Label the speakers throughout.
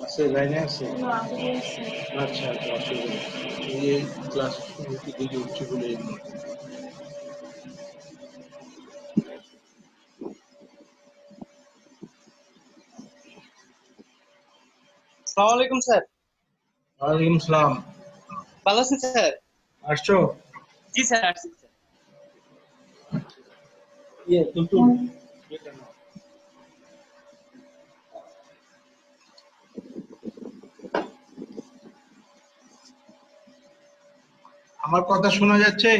Speaker 1: আছে লাইনে আছে আচ্ছা আচ্ছা অসুবিধা নেই এই ক্লাস শুরুতে দিকে উঠছে বলে
Speaker 2: আসসালামু আলাইকুম স্যার।
Speaker 1: ওয়ালাইকুম আসসালাম।
Speaker 2: ভালো আছেন স্যার?
Speaker 1: আসছো?
Speaker 2: জি স্যার আসছি স্যার।
Speaker 1: তুলতুল আমার কথা শোনা যাচ্ছে?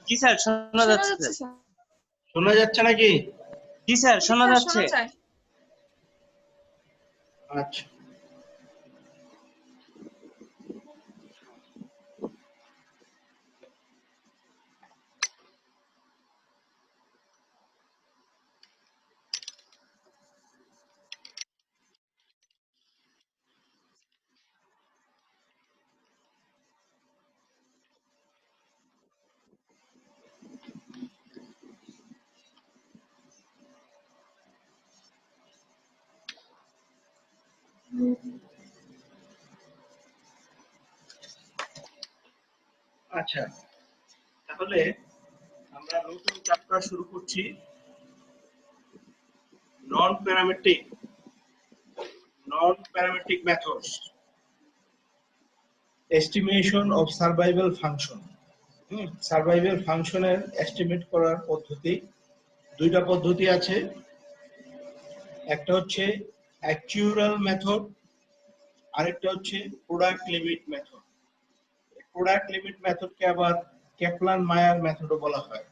Speaker 2: জি স্যার শোনা যাচ্ছে স্যার।
Speaker 1: শোনা যাচ্ছে নাকি?
Speaker 2: জি স্যার শোনা যাচ্ছে।
Speaker 1: আচ্ছা আচ্ছা তাহলে আমরা নতুন চ্যাপ্টার শুরু করছি non parametric methods estimation of survival function. Survival ফাংশনের এস্টিমেট করার পদ্ধতি দুইটা পদ্ধতি আছে, একটা হচ্ছে অ্যাকচুয়াল মেথড, আরেকটা হচ্ছে product limit method. Product limit মেথডকে আবার ক্যাপলান মায়ার মেথডও বলা হয়।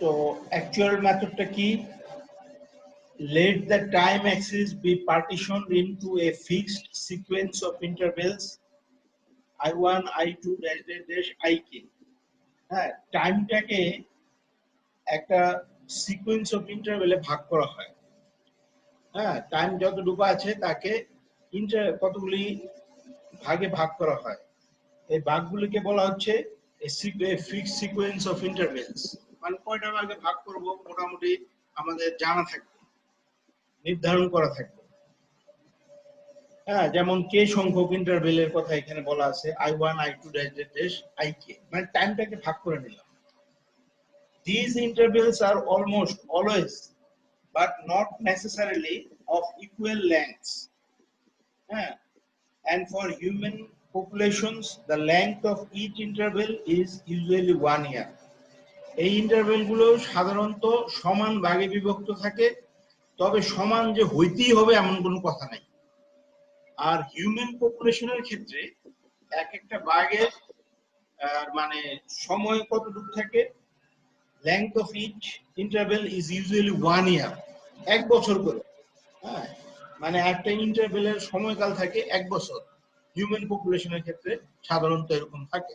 Speaker 1: তো অ্যাকচুয়াল মেথডটা কি? Let the time axis be partitioned into a fixed sequence of intervals I1, I2, dash dash dash Ik. হ্যাঁ, টাইমটাকে একটা সিকোয়েন্স অফ ইন্টারভেলে ভাগ করা হয়। হ্যাঁ, টাইম যতটুকু আছে তাকে কতগুলি ভাগে ভাগ করা হয়। এই ভাগগুলিকে বলা হচ্ছে ফিক্সড সিকোয়েন্স অফ ইন্টারভেলস। মানে কয়টা ভাগে ভাগ করব মোটামুটি আমাদের জানা থাকবে, নির্ধারণ করা থাকবে। হ্যাঁ, যেমন কে সংখ্যক ইন্টারভেলের কথা এখানে বলা আছে I1, I2, dash dash dash Ik, মানে টাইমটাকে ভাগ করে নিলাম। These intervals are almost always but not necessarily of equal lengths. And for human populations the length of each interval is usually 1 year. এই ইন্টারভেলগুলো সাধারণত সমান ভাগে বিভক্ত থাকে, তবে সমান যে হইতেই হবে এমন কোনো কথা নাই। আর হিউম্যান পপুলেশনের ক্ষেত্রে এক একটা ভাগের মানে সময় কতটুকু থাকে, length of each interval is usually 1 year, এক বছর করে। হ্যাঁ, মানে একটা ইন্টারভেলের সময়কাল থাকে 1 বছর। হিউম্যান পপুলেশনের ক্ষেত্রে সাধারণত এরকম থাকে।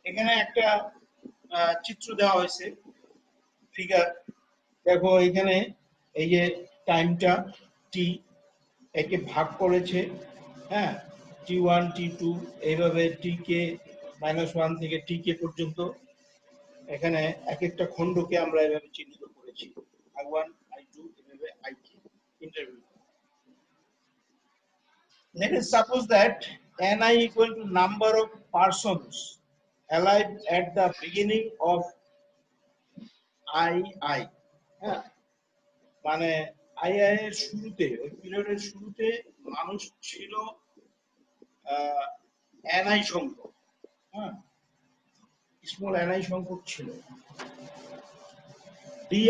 Speaker 1: এখানে একটা চিত্র দেওয়া হয়েছে, ফিগার দেখো। এখানে এই যে টাইমটা টি, একে ভাগ করেছে, হ্যাঁ, T1, T2 এইভাবে টিকে -1 থেকে টিকে পর্যন্ত। এখানে এক একটা খণ্ডকে আমরা এভাবে চিহ্নিত করেছি, I1, I2 এভাবে Ik interval. Let us suppose that Ni equal to number of persons alive at the beginning of II. হ্যাঁ, মানে II এর শুরুতে, ওই পিরিয়ডের শুরুতে মানুষ ছিল Ni সংখ্যক, হ্যাঁ, স্মল Ni সংখ্যক ছিল। Di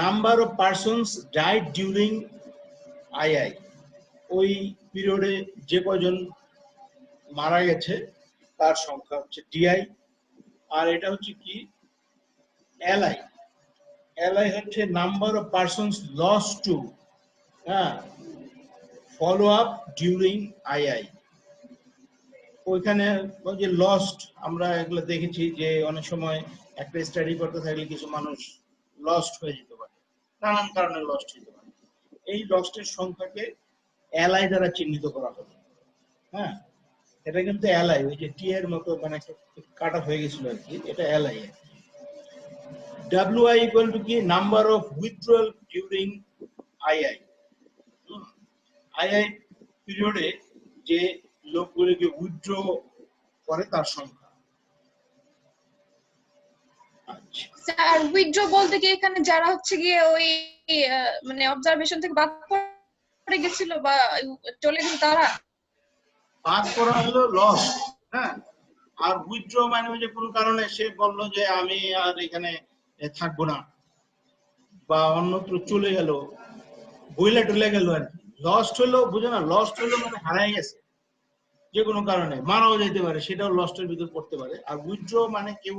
Speaker 1: number of persons died during II, ওই পিরিয়ডে যে কয়জন মারা গেছে তার সংখ্যা হচ্ছে ডিআই। আর এটা হচ্ছে কি এলআই। এলআই হচ্ছে number of persons lost to follow up during II. ওইখানে ওই যে লস্ট, আমরা এগুলো দেখেছি যে অনেক সময় একটা স্টাডি করতে থাকলে কিছু মানুষ লস্ট হয়ে যেতে পারে, নানান কারণে লস্ট হতে পারে। এই লস্টের সংখ্যাকে এলআই দ্বারা চিহ্নিত করা হবে। হ্যাঁ, এটা কিন্তু এলআই, ওই যে টি এর মতো মানে একটা কাটা হয়ে গেছিল আর কি, এটা এলআই। WI ইকুয়াল টু কি, number of withdrawal during II. II পিরিয়ডে যে লোকগুলোকে উইথড্র করে তার সংখ্যা। আচ্ছা,
Speaker 3: স্যার উইথড্র বলতে কি এখানে যারা হচ্ছে গিয়ে ওই মানে অবজারভেশন থেকে বাদ পড়ে গেছিল বা চলে গেছিল তারা?
Speaker 1: বাদ করা হলো লস। হ্যাঁ, আর উইথড্র মানে যে কোনো কারণে সে বলল যে আমি আর এখানে থাকবো না, বা অন্যত্র চলে গেল, বইলা টলে গেল আর কি। লস্ট হলো, বুঝো না, লস্ট হলো মানে হারাই গেছে, যে কোনো কারণে মারাও যেতে পারে, সেটাও লস্টের ভিতর পড়তে পারে। আর উইথড্র মানে কেউ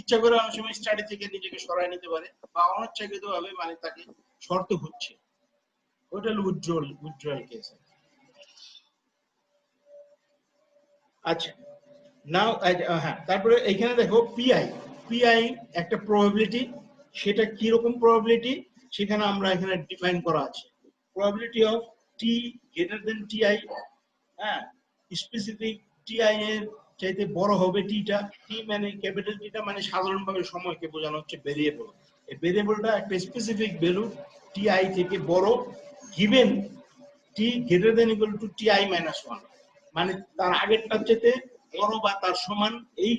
Speaker 1: ইচ্ছা করে অনেক সময় স্টাডি থেকে নিজেকে সরাই নিতে পারে, বা অনিচ্ছাকৃত ভাবে মানে তাকে শর্ত হচ্ছে, ওটা হলো উইথড্রয়াল কেস। আচ্ছা, নাও হ্যাঁ, তারপরে এখানে দেখো পিআই। পিআই একটা প্রবাবিলিটি, সেটা কি রকম প্রবাবিলিটি সেখানে আমরা এখানে ডিফাইন করা আছে। Probability of T greater than TI. হ্যাঁ, স্পেসিফিক টিআই এর চাইতে বড় হবে টিটা। টি মানে ক্যাপিটাল টিটা মানে সাধারণভাবে সময়কে বোঝানো হচ্ছে ভেরিয়েবল। এই ভেরিয়েবলটা একটা স্পেসিফিক ভ্যালু টিআই থেকে বড়, given T greater than equal to TI minus 1, মানে তার আগেরটার চাইতে বড় বা তার সমান। এই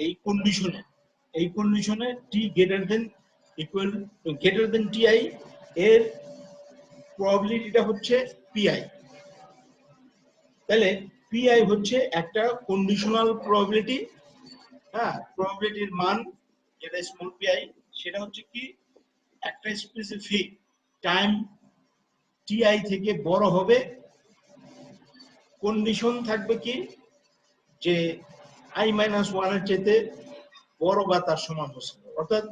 Speaker 1: এই কন্ডিশনে T greater than equal greater than TI এর প্রবাবিলিটিটা হচ্ছে পিআই। তাহলে পিআই হচ্ছে একটা কন্ডিশনাল প্রবাবিলিটি। হ্যাঁ, প্রবাবিলিটির মান যেটা স্মল পিআই, সেটা হচ্ছে কি একটা স্পেসিফিক টাইম টিআই থেকে বড় হবে। কন্ডিশন থাকবে কি, যে আই মাইনাস ওয়ান এর চাইতে বড় বা তার সমান হচ্ছে, অর্থাৎ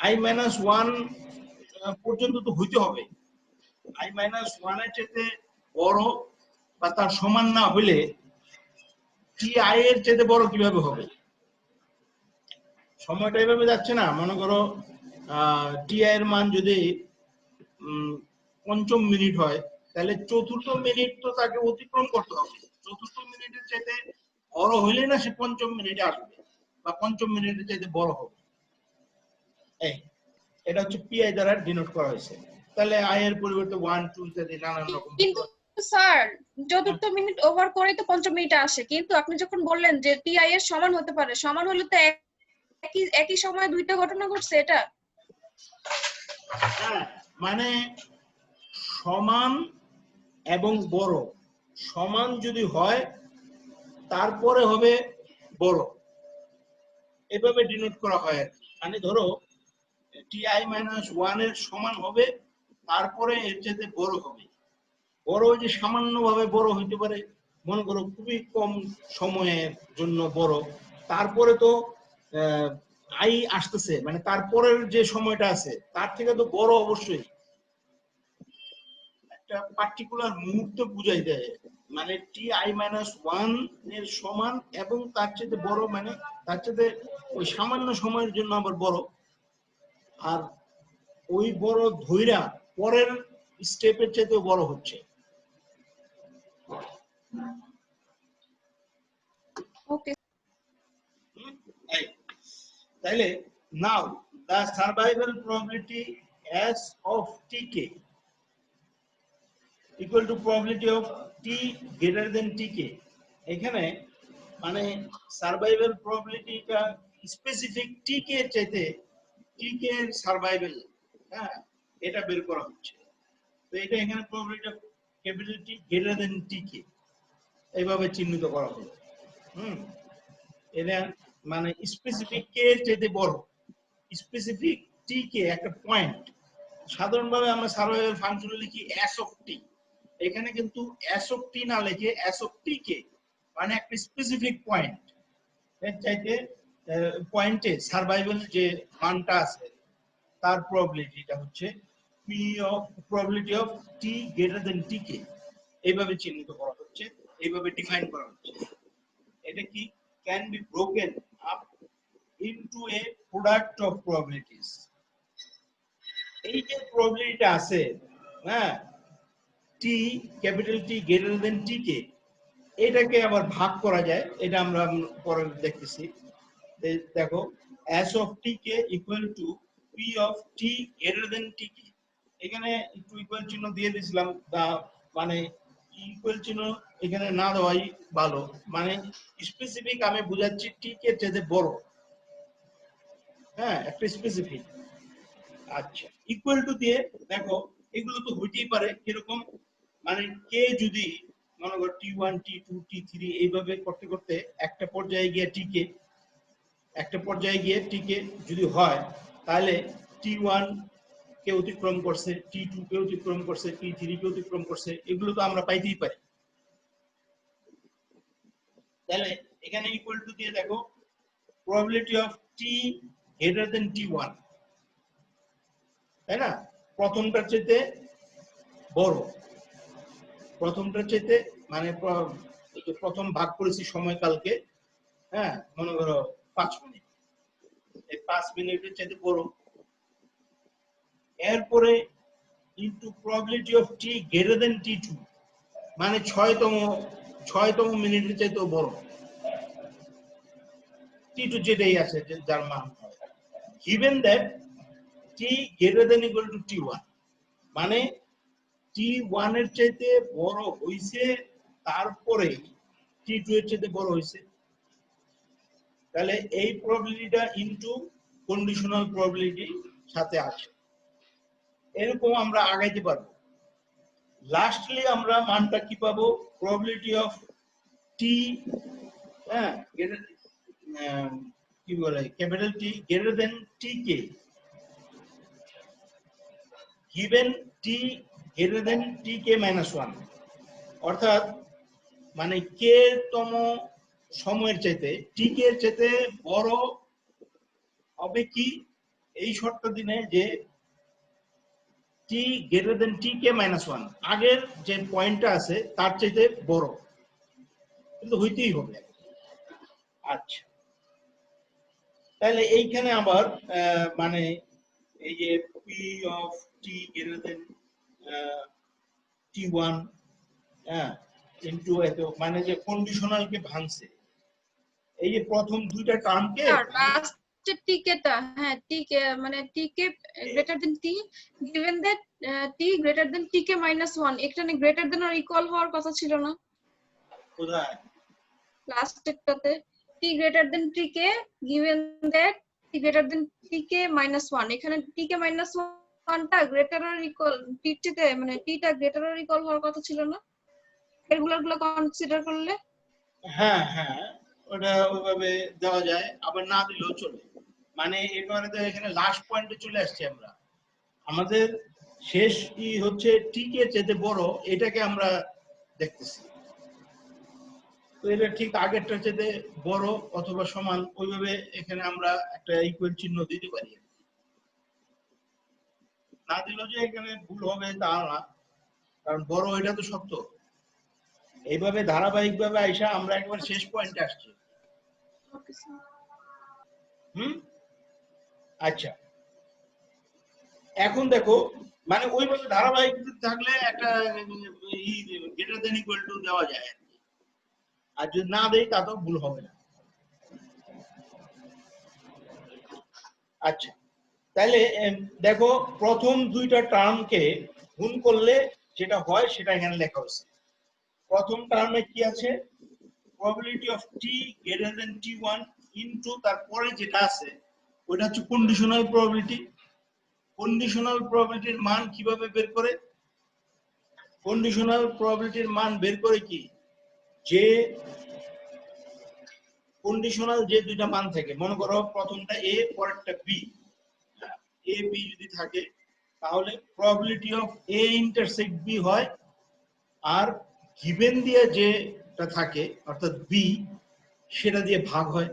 Speaker 1: আই মাইনাস ওয়ান পর্যন্ত তো হইতে হবে। আই মাইনাস ওয়ান এর চাইতে বড় বা তার সমান না হলে টি আই এর চাইতে বড় কিভাবে হবে? সময়টা এভাবে যাচ্ছে না, মনে করো টি আই এর মান যদি পঞ্চম মিনিট হয়, তাহলে চতুর্থ মিনিট তো তাকে অতিক্রম করতে হবে। চতুর্থ মিনিটের চাইতে বড় হইলে না সে পঞ্চম মিনিটে আসবে, বা পঞ্চম মিনিটের চাইতে বড় হবে। এই এটা হচ্ছে পিআই দ্বারা ডিনোট করা হয়েছে। তাহলে আই এর পরিবর্তে 1 2 ইত্যাদি নানান রকম।
Speaker 3: কিন্তু স্যার চতুর্থ মিনিট ওভার করেই তো পঞ্চম মিনিটে আসে, কিন্তু আপনি যখন বললেন যে টিআই এর সমান হতে পারে, সমান হলে তো একই সময়ে দুইটা ঘটনা ঘটছে এটা।
Speaker 1: হ্যাঁ, মানে সমান এবং বড়, সমান যদি হয় তারপরে হবে বড়, এভাবে ডিনোট করা হয় আর কি। মানে ধরো টিআই মাইনাস 1 এর সমান হবে, তারপরে এর চাইতে বড় হবে। বড় যে সামান্যভাবে বড় হইতে পারে, মনে করো খুবই কম সময়ের জন্য বড়, তারপরে তো আই আসতেছে, মানে তারপরের যে সময়টা আছে তার থেকে তো বড় অবশ্যই। একটা পার্টিকুলার মুহূর্ত বুঝাই দেয়, মানে টি আই মাইনাস 1 এর সমান এবং তার চেয়ে বড়, মানে তার চেয়ে ওই সামান্য সময়ের জন্য আবার বড়, আর ওই বড় ধইরা পরের স্টেপের চাইতেও বড় হচ্ছে।
Speaker 3: ওকে।
Speaker 1: তাহলে নাও the survival probability as of tk equal to probability of t greater than tk। এখানে মানে সার্ভাইভাল প্রবাবিলিটিটা স্পেসিফিক tk এর চাইতে tk এর সার্ভাইভাল, হ্যাঁ, এটা বের করা হচ্ছে। তো এটা এখানে probability of capital T greater than tk এইভাবে চিহ্নিত করা হলো। এটা মানে স্পেসিফিক কে এর চাইতে বড়, স্পেসিফিক টি কে একটা পয়েন্ট। সাধারণভাবে আমরা সার্ভাইভাল ফাংশনে লিখি এস অফ টি, এখানে কিন্তু এস অফ টি না লিখে এস অফ টি কে, মানে একটা স্পেসিফিক পয়েন্ট এর চাইতে পয়েন্টে সার্ভাইভাল যে মানটা আছে তার প্রবাবিলিটিটা হচ্ছে P of probability of T greater than T K, এইভাবে চিহ্নিত করা হচ্ছে, এইভাবে ডিফাইন করা হচ্ছে। এটা কি can be broken up into a product of probabilities। এই যে প্রবাবিলিটি আছে, হ্যাঁ, টি capital T greater than T K, এটাকে আবার ভাগ করা যায়, এটা আমরা পরে দেখতেছি। দেখো s of tk equal to p of t greater than tk, এখানে একটু ইকুয়াল চিহ্ন দিয়ে দিয়েছিলাম, মানে ইকুয়াল চিহ্ন এখানে না দেওয়াই ভালো, মানে স্পেসিফিক আমি বুঝাচ্ছি tk এর চেয়ে বড়, হ্যাঁ একটা স্পেসিফিক। আচ্ছা ইকুয়াল টু দিয়ে দেখো এগুলো তো হইতেই পারে কিরকম, মানে কে যদি মনে করো t1 t2 t3 এইভাবে করতে করতে একটা পর্যায়ে গিয়ে টিকে যদি হয়, তাহলে t1 কে অতিক্রম করছে, t2 কে অতিক্রম করছে, t3 কে অতিক্রম করছে, এগুলো তো আমরা পাইতেই পারি। তাহলে এখানে ইকুয়াল টু দিয়ে দেখো probability of t greater than t1, তাই না, প্রথমটার চাইতে বড়, প্রথমটার চাইতে মানে প্রথম ভাগ করেছি সময়কালকে, হ্যাঁ মনে করো 5 মিনিট, এই 5 মিনিটের চাইতে বড়। এরপরে into probability of t greater than t2, মানে 6তম মিনিটের চাইতেও বড়, t2 যেটাই আছে যার মান হয়, given that t greater than equal to t1, মানে t1 এর চাইতে বড় হইছে, তারপরে t2 এর চাইতে বড় হইছে, তাহলে এই প্রবাবিলিটিটা ইনটু কন্ডিশনাল প্রবাবিলিটি সাথে আছে, এরকম আমরা আগাইতে পারবো। লাস্টলি আমরা মানটা কি পাবো, প্রবাবিলিটি অফ টি, হ্যাঁ কি বলে capital T greater than T কে, given T greater than T কে মাইনাস 1, অর্থাৎ মানে কে তম সময়ের চাইতে টি কে এর চাইতে বড় হবে কি, এই শর্ত দিনে যে টি গ্রেটার দেন টি কে মাইনাস 1, আগের যে পয়েন্টটা আছে তার চাইতে বড়, কিন্তু হইতেই হবে। আচ্ছা তাহলে এইখানে আবার মানে এই যে P of T greater then t1, হ্যাঁ ইনটু এত, মানে যে কন্ডিশনাল কে ভাঙছে, এই যে প্রথম দুইটা টার্মকে
Speaker 3: লাস্টের টিকেটা, হ্যাঁ টিকে মানে টিকে greater than T, given that T greater দেন টিকে মাইনাস 1, এখানে গ্রেটার দেন আর ইকুয়াল হওয়ার কথা ছিল না
Speaker 1: কোথায়,
Speaker 3: লাস্টেরটাতে টি গ্রেটার দেন টিকে, given that টি গ্রেটার দেন টিকে মাইনাস 1, এখানে টিকে মাইনাস 1টা গ্রেটার আর ইকুয়াল টিতে, মানে টিটা গ্রেটার আর ইকুয়াল হওয়ার কথা ছিল না এগুলো কনসিডার করলে।
Speaker 1: হ্যাঁ হ্যাঁ ওটা ওইভাবে দেওয়া যায়, আবার না দিলেও চলে, মানে এবারে তো এখানে লাস্ট পয়েন্টে চলে আসছে আমরা, আমাদের শেষ ই হচ্ছে টিকে যেতে বড়, এটাকে আমরা দেখতেছি, তো এটা ঠিক আগেরটা চেয়ে বড় অথবা সমান, ওইভাবে এখানে আমরা একটা ইকুয়াল চিহ্ন দিতে পারি, না দিলেও যে এখানে ভুল হবে তা না, কারণ বড় এটা তো সত্য। এইভাবে ধারাবাহিক ভাবে আইসা আমরা একবার শেষ পয়েন্টে আসছি। আচ্ছা এখন দেখো, মানে ওইভাবে ধারাবাহিক থাকলে একটা গ্রেটার দেন ইকুয়াল টু দেওয়া যায়, আর যদি না দেই তা তো ভুল হবে না। আচ্ছা তাহলে দেখো প্রথম দুইটা টার্মকে গুণ করলে যেটা হয় সেটা এখানে লেখা হয়েছে। প্রথম টার্মে কি আছে, probability of t greater than t1 into তারপরে যেটা আছে ওটা হচ্ছে কন্ডিশনাল প্রবাবিলিটি। কন্ডিশনাল প্রবাবিলিটির মান কিভাবে বের করে, কন্ডিশনাল প্রবাবিলিটির মান বের করে কি, যে কন্ডিশনাল যে দুইটা মান থাকে, মনে করো প্রথমটা a পরেরটা b, a b যদি থাকে তাহলে probability of a intersect b হয়, আর গিভেন দিয়ে যেটা থাকে অর্থাৎ b সেটা দিয়ে ভাগ হয়।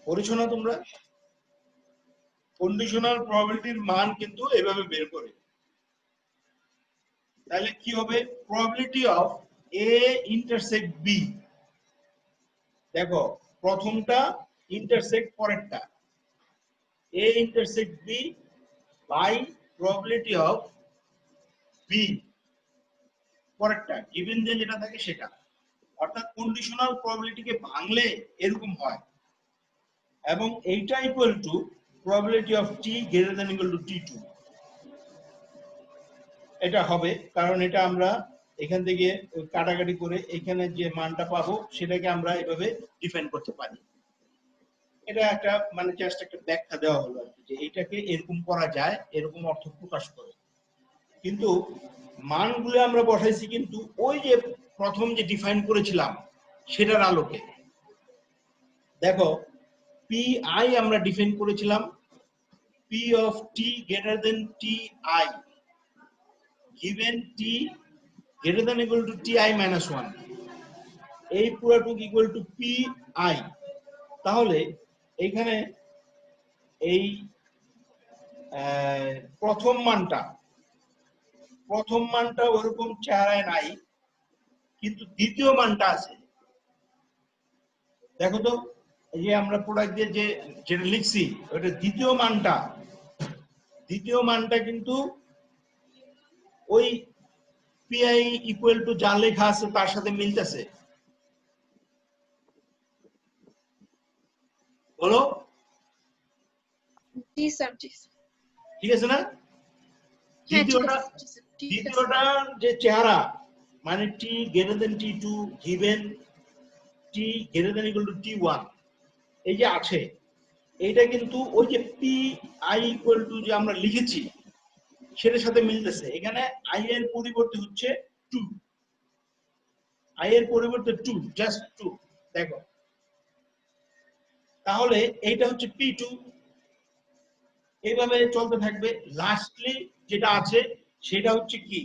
Speaker 1: পড়েছো না তোমরা, কন্ডিশনাল প্রবাবিলিটির মান কিন্তু এভাবে বের করে, তাহলে কি হবে, probability of a intersect b, দেখো প্রথমটা ইন্টারসেক্ট পরেরটা, a intersect b by probability of b, পরেরটা গিভেন যে যেটা থাকে সেটা, অর্থাৎ কন্ডিশনাল প্রবাবিলিটিকে ভাঙলে এরকম হয়, এবং এইটা equal to probability of T greater than equal to T two. এটা হবে কারণ এটা আমরা এখান থেকে কাটাকাটি করে এখানে যে মানটা পাবো সেটাকে আমরা এভাবে ডিফাইন করতে পারি। এটা একটা মানে জাস্ট একটা ব্যাখ্যা দেওয়া হলো আর কি, যে এটাকে এরকম করা যায়, এরকম অর্থ প্রকাশ করে। কিন্তু মানগুলো আমরা বসাইছি কিন্তু ওই যে প্রথম যে ডিফাইন করেছিলাম সেটার আলোকে। দেখো পি আই আমরা ডিফাইন করেছিলাম P of T greater than T I given t greater than equal to ti minus 1, এই পুরোটুক ইকুয়াল টু পি আই। তাহলে এইখানে এই প্রথম মানটা ওরকম চেহারায় নাই, কিন্তু দ্বিতীয় মানটা আছে। দেখো তো এই যে আমরা প্রোডাক্ট দিয়ে যেটা লিখছি ওটা দ্বিতীয় মানটা কিন্তু ওই পিআই ইকুয়াল টু যা লেখা আছে তার সাথে মিলতেছে। বলো
Speaker 3: জি স্যার, জি স্যার।
Speaker 1: ঠিক আছে না?
Speaker 3: হ্যাঁ, ঠিক
Speaker 1: দ্বিতীয়টা
Speaker 3: আছে, জি স্যার, ঠিক আছে।
Speaker 1: দ্বিতীয়টার যে চেহারা মানে T greater than T two given T greater than equal to T one এই যে আছে, এইটা কিন্তু ওই যে পি আই ইকুয়াল টু যে আমরা লিখেছি সেটার সাথে মিলতেছে। এখানে আই এর পরিবর্তে হচ্ছে 2, আই এর পরিবর্তে 2, জাস্ট 2। দেখো তাহলে এইটা হচ্ছে P2, এইভাবে চলতে থাকবে। লাস্টলি যেটা আছে সেটা হচ্ছে কি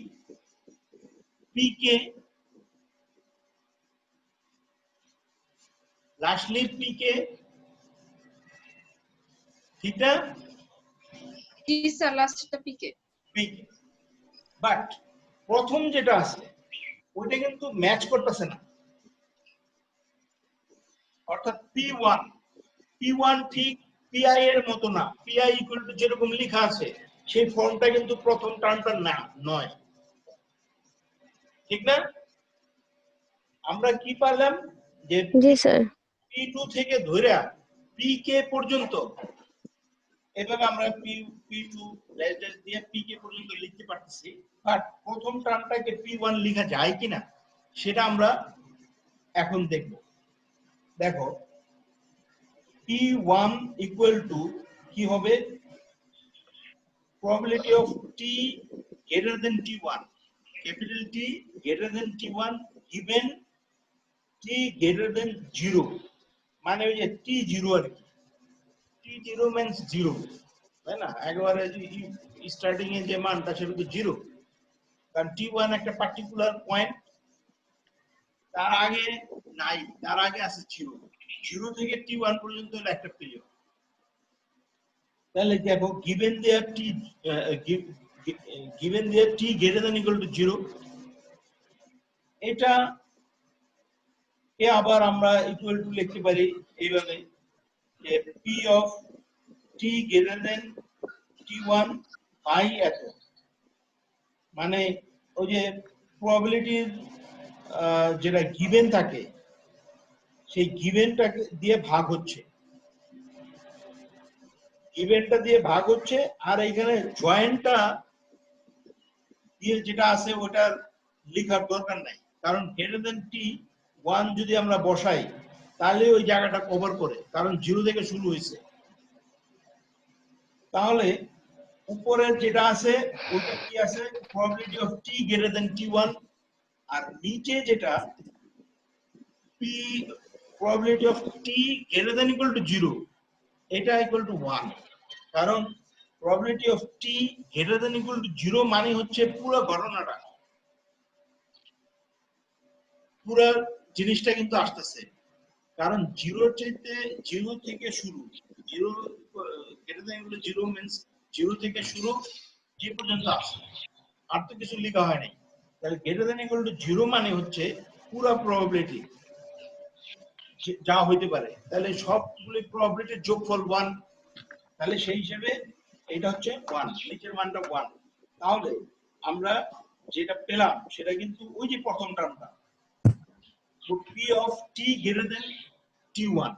Speaker 1: পিকে, লাস্টলি পিকে, ঠিক না?
Speaker 3: জি স্যার, লাস্টটা পিকে।
Speaker 1: পিকে, বাট প্রথম যেটা আছে ওইটা কিন্তু ম্যাচ করতেছে না, অর্থাৎ P1 ঠিক পিআই এর মতো না। পিআই ইকুয়াল টু যেরকম লেখা আছে সেই ফর্মটা কিন্তু প্রথম টার্মটা না নয়, ঠিক না? আমরা কি পারলাম যে
Speaker 4: জি স্যার।
Speaker 1: P2 থেকে ধরে পিকে পর্যন্ত এভাবে আমরা P2 লেস দেন দিয়ে পিকে পর্যন্ত লিখতে পারতেছি, বাট প্রথম টার্মটাকে P1 লেখা যায় কিনা সেটা আমরা এখন দেখব। দেখো P1 ইকুয়াল টু কি হবে, probability of t greater than t1, capital T greater than t1 given t greater than 0, মানে ওই যে t0 আর কি, t0 means 0, তাই না? একবারে স্টার্টিং এ যে মানটা সেটা তো 0, কারণ t1 একটা পার্টিকুলার পয়েন্ট, তার আগে নাই, তার আগে আছে 0 থেকে t1 পর্যন্ত হলো একটা পিরিয়ড। তাহলে দেখো given there t greater than equal to 0, এটা কে আবার আমরা ইকুয়াল টু লিখতে পারি এইভাবে যে p of t greater than t1 by eta, মানে ওই যে প্রবাবিলিটির যেটা গিভেন থাকে সেই গিভেনটাকে দিয়ে ভাগ হচ্ছে, গিভেনটা দিয়ে ভাগ হচ্ছে, আর এখানে জয়েন্টটা দিয়ে যেটা আছে ওটা লেখার দরকার নাই, কারণ গ্রেটার দেন t1 যদি আমরা বসাই তাহলে ওই জায়গাটা কভার করে, কারণ 0 থেকে শুরু হয়েছে। তাহলে উপরের যেটা আছে ওটা কি আছে, probability of t greater than t1, আর নিচে যেটা p probability of t greater than equal two 0, এটা ইকুয়াল টু 1, কারণ probability of t greater than equal two 0 মানে হচ্ছে পুরো ঘটনাটা, পুরো জিনিসটা কিন্তু আসতেছে, কারণ 0 থেকে শুরু, 0 greater than equal two 0 means 0 থেকে শুরু যে পর্যন্ত আসে, আর তো কিছু লেখা হয় নাই। তাহলে গ্রেটার দেন ইকুয়াল টু 0 মানে হচ্ছে পুরো প্রবাবিলিটি যা হইতে পারে, তাহলে সবগুলো প্রবাবিলিটির যোগফল 1, তাহলে সেই হিসেবে এটা হচ্ছে 1, নিচের মানটা 1। তাহলে আমরা যেটা পেলাম সেটা কিন্তু ওই যে প্রথম টার্মটা, p of t greater than t1,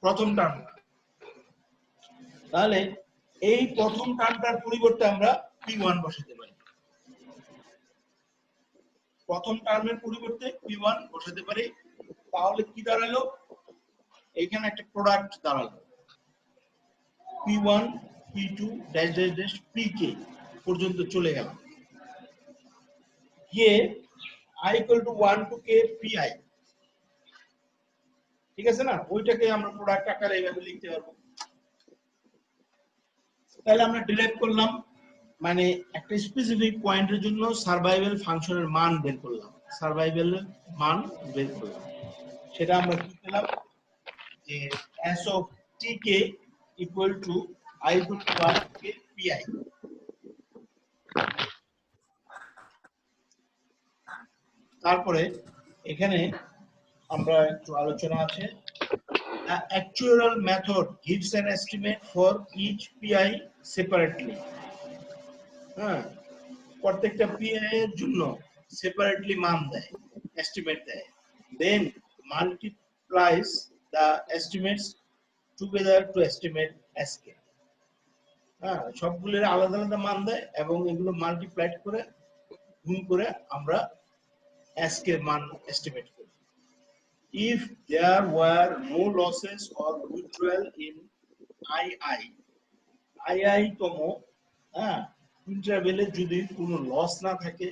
Speaker 1: প্রথম টার্মটা। তাহলে এই প্রথম টার্মটার পরিবর্তে আমরা p1 বসাতে পারি, প্রথম টার্মের পরিবর্তে p1 বসাতে পারি। তাহলে কি দাঁড়ালো, এখানে একটা প্রোডাক্ট দাঁড়ালো p1 p2 dash dash dash pk পর্যন্ত চলে গেল, গিয়ে i equal to 1 to k pi, ঠিক আছে না? ওইটাকে আমরা প্রোডাক্ট আকারে এইভাবে লিখতে পারবো। তাহলে আমরা ডিরাইভ করলাম, মানে একটা স্পেসিফিক পয়েন্টের জন্য সার্ভাইভাল ফাংশনের মান বের করলাম, সার্ভাইভালের মান বের করলাম। সেটা আমরা কি পেলাম, যে s of tk equal to I equal to 1 k pi। তারপরে এখানে আমরা একটু আলোচনা আছে, the actuarial method gives an estimate for each pi separately। হ্যাঁ, প্রত্যেকটা pi এর জন্য সেপারেটলি মান দেয়, এস্টিমেট দেয়, then multiplies the estimates together to estimate sk। হ্যাঁ, সবগুলোর আলাদা আলাদা মান দেয় এবং এগুলো মাল্টিপ্লাইড করে গুণ করে আমরা sk এর মান এস্টিমেট করি। If there were no losses or withdrawal in II তম ইন্টারভেলে যদি কোনো লস না থাকে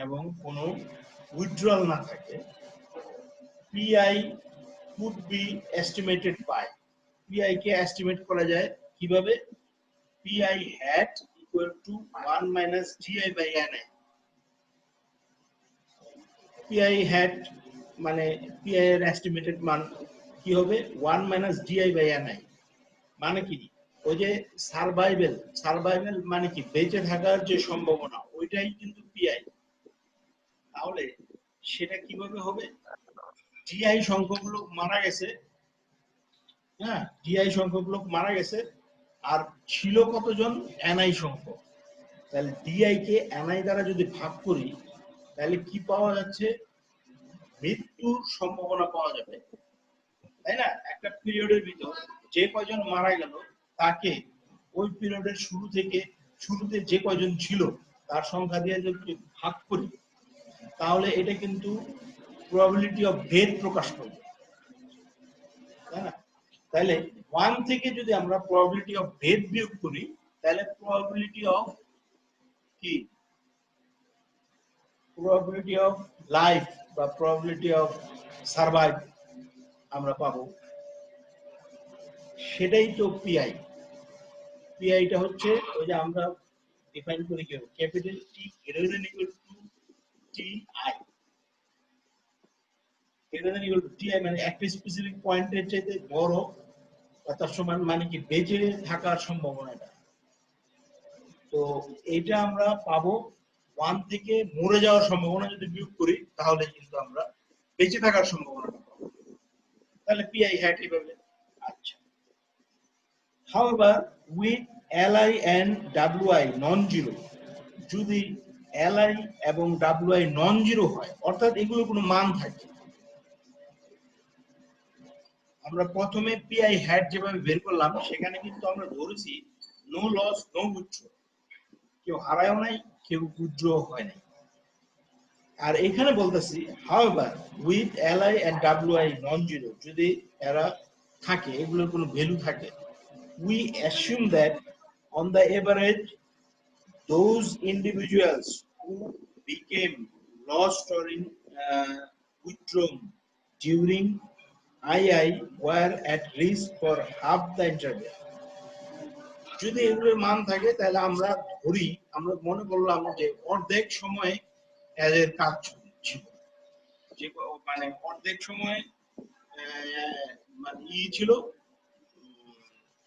Speaker 1: এবং কোনো উইথড্রয়াল না থাকে, PI could be estimated by, PI K estimate করা যায় কিভাবে, PI hat equal to 1 minus DI by NI। PI hat মানে PI এর এস্টিমেটেড মান কি হবে, 1 minus DI by NI, মানে কি, ওই যে সার্ভাইভাল মানে কি বেঁচে থাকার যে সম্ভাবনা, ওইটাই কিন্তু পিআই। তাহলে সেটা কিভাবে হবে, ডিআই সংখ্যক লোক মারা গেছে, হ্যাঁ ডিআই সংখ্যক লোক মারা গেছে, আর ছিল কতজন, এনআই সংখ্যক। তাহলে ডিআই কে এনআই দ্বারা যদি ভাগ করি তাহলে কি পাওয়া যাচ্ছে, মৃত্যুর সম্ভাবনা পাওয়া যাবে, তাই না? একটা পিরিয়ডের ভিতর যে কয়জন মারা গেল তাকে ওই পিরিয়ডের শুরু থেকে, শুরুতে যে কয়জন ছিল তার সংখ্যা দিয়ে যদি ভাগ করি তাহলে এটা কিন্তু প্রবাবিলিটি অফ ডেথ প্রকাশ করবে, তাই না? তাহলে 1 থেকে যদি আমরা প্রবাবিলিটি অফ ডেথ বিয়োগ করি তাহলে প্রবাবিলিটি অফ কি, প্রবাবিলিটি অফ লাইফ বা প্রবাবিলিটি অফ সার্ভাইভ আমরা পাবো। সেটাই তো পিআই। পিআইটা হচ্ছে ওই যে আমরা ডিফাইন করি কি, capital T greater than equal two T I, greater than equal two T I মানে একটা স্পেসিফিক পয়েন্টের চাইতে বড় বা তার সমান, মানে কি বেঁচে থাকার সম্ভাবনাটা। তো এইটা আমরা পাবো 1 থেকে মরে যাওয়ার সম্ভাবনা যদি বিয়োগ করি তাহলে কিন্তু আমরা বেঁচে থাকার সম্ভাবনাটা পাবো। তাহলে পিআই হ্যাট এইভাবে। আচ্ছা, however with li and wi non zero, যদি li এবং wi নন জিরো হয় অর্থাৎ এগুলো কোনো মান থাকে, আমরা প্রথমে পিআই হ্যাট যেভাবে বের করলাম সেখানে কিন্তু আমরা ধরেছি নো লস নো উইথড্র, কেউ হারায়ও নাই কেউ উইথড্র হয় নাই। আর এখানে বলতেছি however with li and wi non zero, যদি এরা থাকে, এগুলোর কোনো ভ্যালু থাকে, we assume that on the average those individuals who became lost or in withdrawn during II were at risk for half the interval। যদি এগুলোর মান থাকে তাহলে আমরা ধরি, আমরা মনে করলাম যে অর্ধেক সময় এর কাজ ছিল, যে মানে অর্ধেক সময় মানে ছিল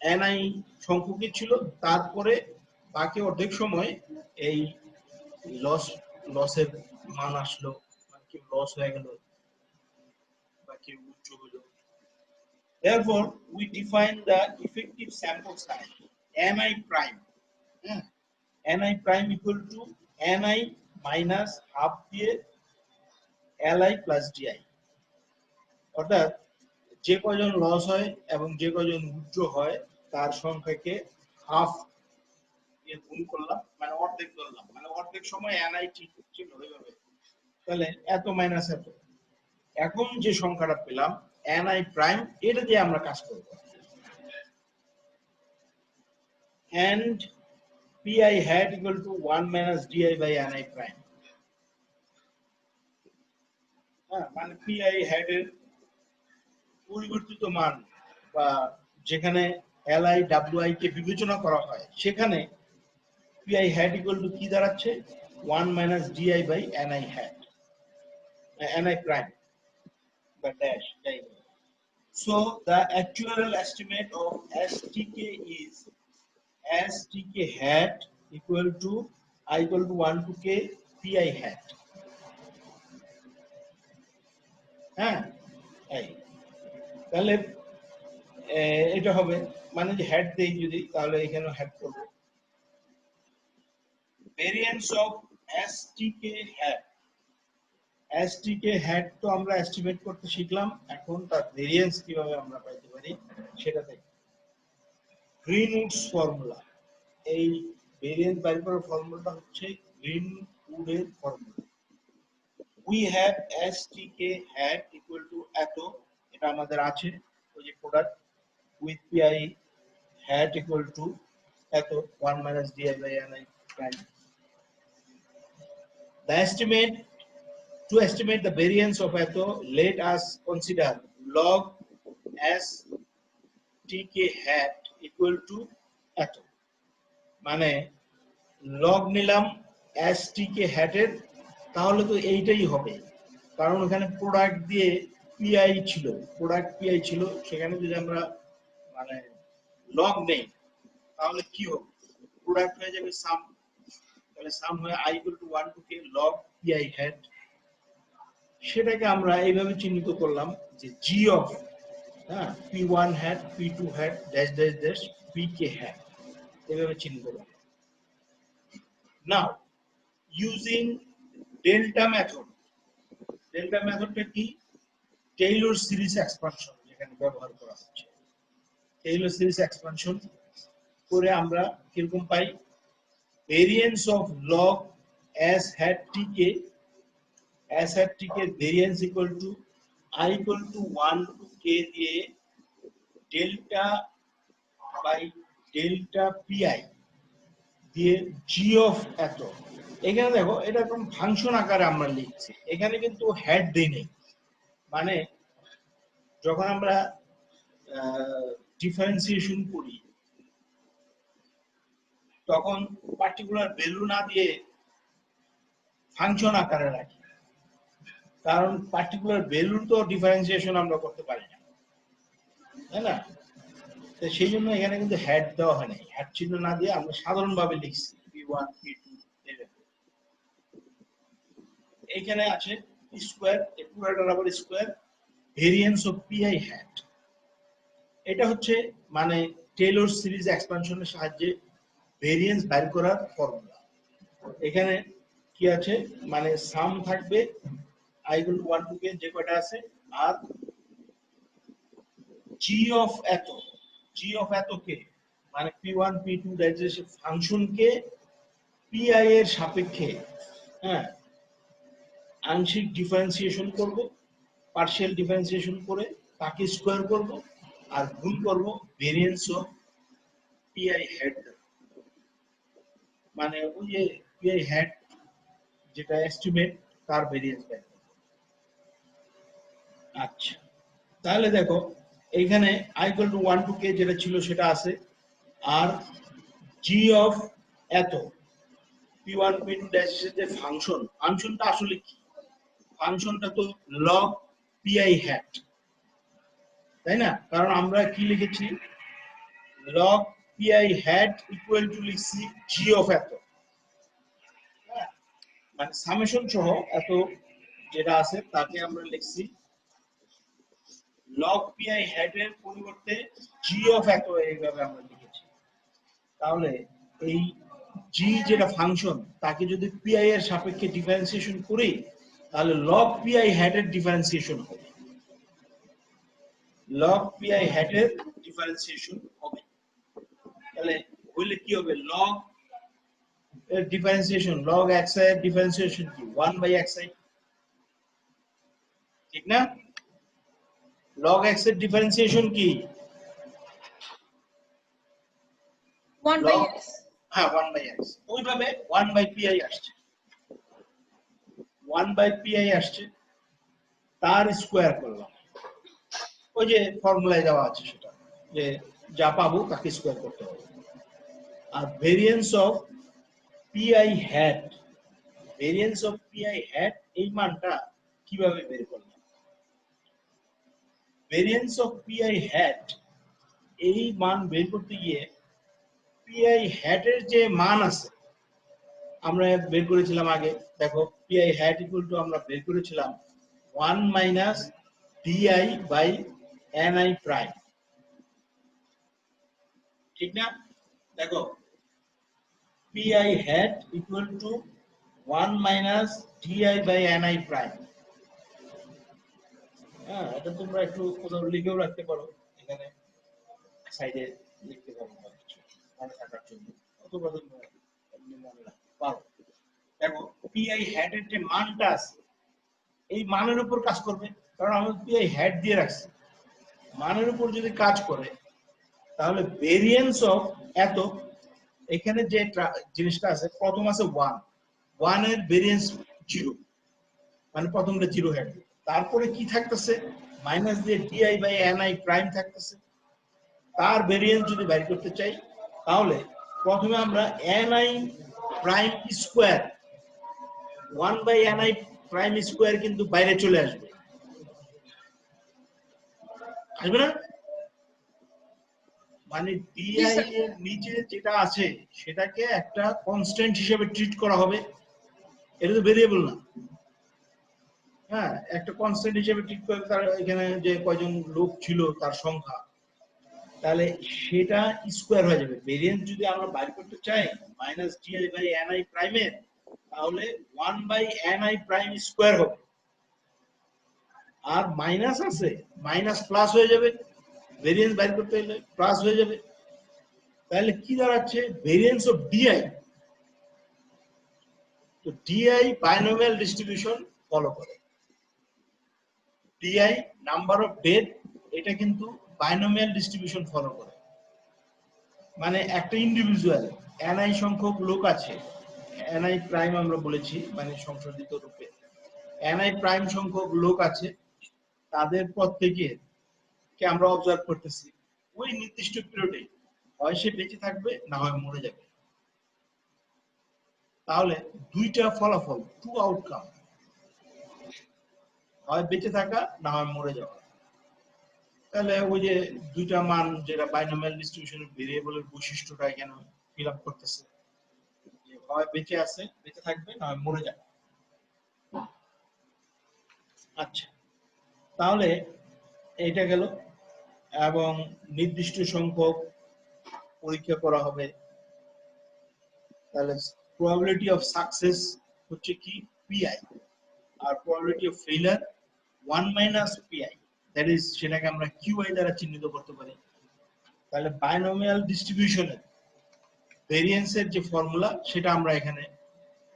Speaker 1: এনআই সংখ্যকই ছিল, তারপরে বাকি অর্ধেক সময় এই লসের মান আসলো, কেউ লস হয়ে গেল বা কেউ উচ্চ হলো। Therefore we define the effective sample size ni prime, ni prime equal to ni minus half দিয়ে li প্লাস di, অর্থাৎ যে কয়জন লস হয় এবং যে কয়জন উইথড্র হয় তার সংখ্যাকে হাফ দিয়ে গুণ করলাম, মানে অর্ধেক ধরলাম, মানে অর্ধেক সময় ni ঠিক ছিল ওইভাবে, তাহলে এত মাইনাস এত। এখন যে সংখ্যাটা পেলাম ni প্রাইম, এটা দিয়ে আমরা কাজ করব। and pi hat equal to 1 minus di by ni prime, মানে pi hat এর পরিবর্তিত মান বা যেখানে li wi কে বিবেচনা করা হয় সেখানে pi hat equal to কি দাঁড়াচ্ছে 1 minus di by ni hat, ni prime বা dash যাই হোক। So the actuarial estimate of STK is STK hat equal to I equal to 1 to k pi hat, হ্যাঁ এই তাহলে এটা হবে, মানে যে হ্যাট দেই যদি তাহলে এখানে হ্যাট করব। Variance of STK hat, STK hat তো আমরা এস্টিমেট করতে শিখলাম, এখন তার ভেরিয়েন্স কিভাবে আমরা পাইতে পারি সেটা দেখি। গ্রিনউডস ফর্মুলা, এই ভেরিয়েন্স বাইর করার ফর্মুলাটা হচ্ছে গ্রিনউডের formula. We have STK hat equal to এত, এটা আমাদের আছে ওই যে product with pi hat equal to eto 1 minus di by ni prime. The estimate, to estimate the variance of eto, let us consider log s tk hat equal to eto, মানে log নিলাম s tk hat এর, তাহলে তো এইটাই হবে, কারণ ওখানে product দিয়ে pi ছিল, প্রোডাক্ট pi ছিল, সেখানে যদি আমরা মানে লগ নেই তাহলে কি হবে, প্রোডাক্ট হয়ে যাবে সাম, তাহলে সাম হয়ে i equal to 1 to k log pi hat, সেটাকে আমরা এইভাবে চিহ্নিত করলাম যে g of p1 hat p2 hat dash dash dash pk hat, এইভাবে চিহ্নিত করলাম। নাও ইউজিং ডেল্টা মেথড, ডেল্টা মেথডটা কি, টেইলর সিরিজ এক্সপানশন যেখানে ব্যবহার করা হচ্ছে, টেইলর সিরিজ এক্সপানশন করে আমরা কিরকম পাই, variance of log s hat tk, s hat tk variance equal to I equal to 1 to k দিয়ে delta by delta pi দিয়ে g of এত। এখানে দেখো এটা কোন ফাংশন আকারে আমরা লিখছি, এখানে কিন্তু হেড দেই নেই, মানে যখন আমরা ডিফারেন্সিয়েশন করি তখন পার্টিকুলার ভ্যালু না দিয়ে ফাংশন আকারে রাখি, কারণ পার্টিকুলার ভ্যালুর তো ডিফারেন্সিয়েশন আমরা করতে পারি না, তাই না? তো সেই জন্য এখানে কিন্তু হেড দেওয়া হয় নাই, হেড চিহ্ন না দিয়ে আমরা সাধারণভাবে লিখছি p1 p2 এভাবে। এখানে আছে স্কয়ার, এই পুরোটার আবার square, variance of pi hat, এটা হচ্ছে মানে টেইলর সিরিজ এক্সপানশনের সাহায্যে ভেরিয়েন্স বের করার ফর্মুলা। এখানে কি আছে, মানে সাম থাকবে i equal to 1 to k যে কয়টা আছে, আর g of এত, g of এত কে মানে p1 p2 ডাইজেশন ফাংশন কে pi এর সাপেক্ষে আংশিক ডিফারেন্সিয়েশন করব, পার্শিয়াল ডিফারেন্সিয়েশন করে তাকে স্কয়ার করব আর গুণ করব ভেরিয়েন্স অফ pi hat, মানে ওই যে pi hat যেটা এস্টিমেট তার ভেরিয়েন্স বের করব। আচ্ছা, তাহলে দেখো এইখানে i equal to 1 to k যেটা ছিল সেটা আছে, আর g of এত p1 p2 ড্যাশ যে ফাংশন, ফাংশনটা আসলে কি, ফাংশনটা তো log pi hat, তাই না? কারণ আমরা কি লিখেছি, log pi hat equal to লিখছি g of এত, মানে সামেশন সহ এত যেটা আছে তাকে আমরা লিখছি log pi hat এর পরিবর্তে g of এত, এইভাবে আমরা লিখেছি। তাহলে এই জি যেটা ফাংশন তাকে যদি পিআই এর সাপেক্ষে ডিফারেন্সিয়েশন করি তাহলে লগ পিআই হ্যাট এর ডিফারেন্সিয়েশন হবে, লগ পিআই হ্যাট এর ডিফারেন্সিয়েশন হবে। তাহলে হইলে কি হবে, লগ এর ডিফারেন্সিয়েশন, লগ এক্স এর ডিফারেন্সিয়েশন কি 1/xi, ঠিক না? লগ এক্স এর ডিফারেন্সিয়েশন কি
Speaker 3: 1 by
Speaker 1: লগ,
Speaker 3: x।
Speaker 1: হ্যাঁ 1/x, ওইভাবে 1/pi আসছে, 1/pi আসছে, তার স্কোয়ার করলাম, ওই যে ফর্মুলায় দেওয়া আছে সেটা, যে যা পাবো তাকে স্কোয়ার করতে হবে। আর variance of pi hat, variance of pi hat এই মানটা কিভাবে বের করলাম? ভেরিয়েন্স অফ পিআই হ্যাট এই মান বের করতে গিয়ে পিআই হ্যাট এর যে মান আছে আমরা বের করেছিলাম আগে, দেখো পিআই হ্যাট ইকুয়াল টু আমরা বের করেছিলাম 1 minus DI by NI prime, ঠিক না? দেখো PI hat equal to 1 minus DI by NI prime. হ্যাঁ, এটা তোমরা একটু কোথাও লিখেও রাখতে পারো, এখানে সাইডে লিখতে পারো মনে থাকার জন্য, অথবা তোমরা এমনি মনে রাখতে পারো। দেখো পিআই হ্যাট এর যে মানটা আছে এই মানের উপর কাজ করবে, কারণ আমি পিআই হ্যাট দিয়ে রাখছি, মানের উপর যদি কাজ করে তাহলে ভেরিয়েন্স অফ এত, এখানে যে জিনিসটা আছে প্রথম আছে 1 এর ভেরিয়েন্স 0, মানে প্রথমটা 0 হ্যাট, তারপরে কি থাকতেছে মাইনাস দিয়ে ডিআই বাই এনআই প্রাইম থাকতেছে, তার ভেরিয়েন্স যদি বের করতে চাই তাহলে প্রথমে আমরা NI prime square, 1/ni prime square কিন্তু বাইরে চলে আসবে, আসবে না? মানে ডিআই এর নিচে যেটা আছে সেটাকে একটা কনস্ট্যান্ট হিসেবে ট্রিট করা হবে, এটা তো ভেরিয়েবল না। হ্যাঁ, একটা কনস্ট্যান্ট হিসেবে ট্রিট করে, তার এখানে যে কয়জন লোক ছিল তার সংখ্যা, তাহলে সেটা স্কোয়ার হয়ে যাবে। ভেরিয়েন্স যদি আমরা বাইর করতে চাই মাইনাস ডিআই বাই এনআই প্রাইমের, তাহলে 1/ni প্রাইম স্কোয়ার হবে, আর মাইনাস আছে মাইনাস প্লাস হয়ে যাবে, ভেরিয়েন্স বাইর করতে হলে প্লাস হয়ে যাবে। তাহলে কি দাঁড়াচ্ছে, ভেরিয়েন্স অফ ডিআই, তো ডিআই বাইনোমিয়াল ডিস্ট্রিবিউশন ফলো করে, ডিআই নাম্বার অফ ডেথ এটা কিন্তু বাইনোমিয়াল ডিস্ট্রিবিউশন ফলো করে, মানে একটা ইন্ডিভিজুয়াল এনআই সংখ্যক লোক আছে, এনআই প্রাইম আমরা বলেছি মানে সংশোধিত রূপে, এনআই প্রাইম সংখ্যক লোক আছে, তাদের প্রত্যেকের কে আমরা অবজার্ভ করতেছি, ওই নির্দিষ্ট পিরিয়ডে হয় সে বেঁচে থাকবে না হয় মরে যাবে। তাহলে দুইটা ফলাফল, টু আউটকাম, হয় বেঁচে থাকা না হয় মরে যাওয়া। তাহলে ওই যে দুইটা মান যেটা বাইনোমিয়াল ডিস্ট্রিবিউশনের ভেরিয়েবলের বৈশিষ্ট্যটা এখানে ফিল আপ করতেছে, যে হয় বেঁচে আছে বেঁচে থাকবে না হয় মরে যাবে। আচ্ছা, তাহলে এইটা গেল, এবং নির্দিষ্ট সংখ্যক পরীক্ষা করা হবে। তাহলে প্রবাবিলিটি অফ সাকসেস হচ্ছে কি পিআই, আর probability of failure 1 minus PI, that is সেটাকে আমরা কিউআই দ্বারা চিহ্নিত করতে পারি। তাহলে বাইনোমিয়াল ডিস্ট্রিবিউশনের ভেরিয়েন্সের যে ফর্মুলা সেটা আমরা এখানে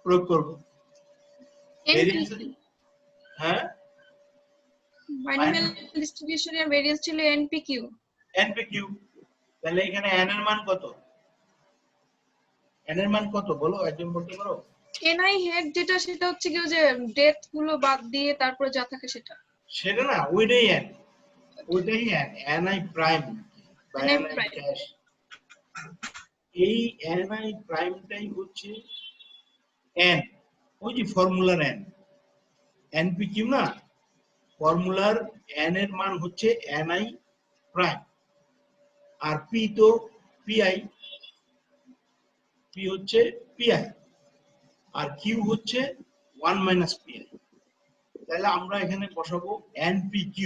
Speaker 1: প্রয়োগ করব। ভেরিয়েন্স, হ্যাঁ,
Speaker 3: বাইনোমিয়াল ডিস্ট্রিবিউশনের ভেরিয়েন্স ছিল এনপিকিউ,
Speaker 1: এনপিকিউ। তাহলে এখানে n এর মান কত, n এর মান কত বলো, একজন বলতে পারো?
Speaker 3: এনআই হেড যেটা সেটা হচ্ছে কি যে ডেথ গুলো বাদ দিয়ে তারপরে যা থাকে সেটা,
Speaker 1: সেটা না, ওইটাই n, ওইটাই n, ni প্রাইম বা
Speaker 3: এনআই
Speaker 1: ni
Speaker 3: প্রাইম।
Speaker 1: ড্যাশ, এই ni প্রাইমটাই হচ্ছে n, ওই যে ফর্মুলার n, npq না, ফর্মুলার n এর মান হচ্ছে ni প্রাইম, আর p তো pi, p হচ্ছে pi, আর q হচ্ছে 1 মাইনাস pi। তাহলে আমরা এখানে বসাবো npq,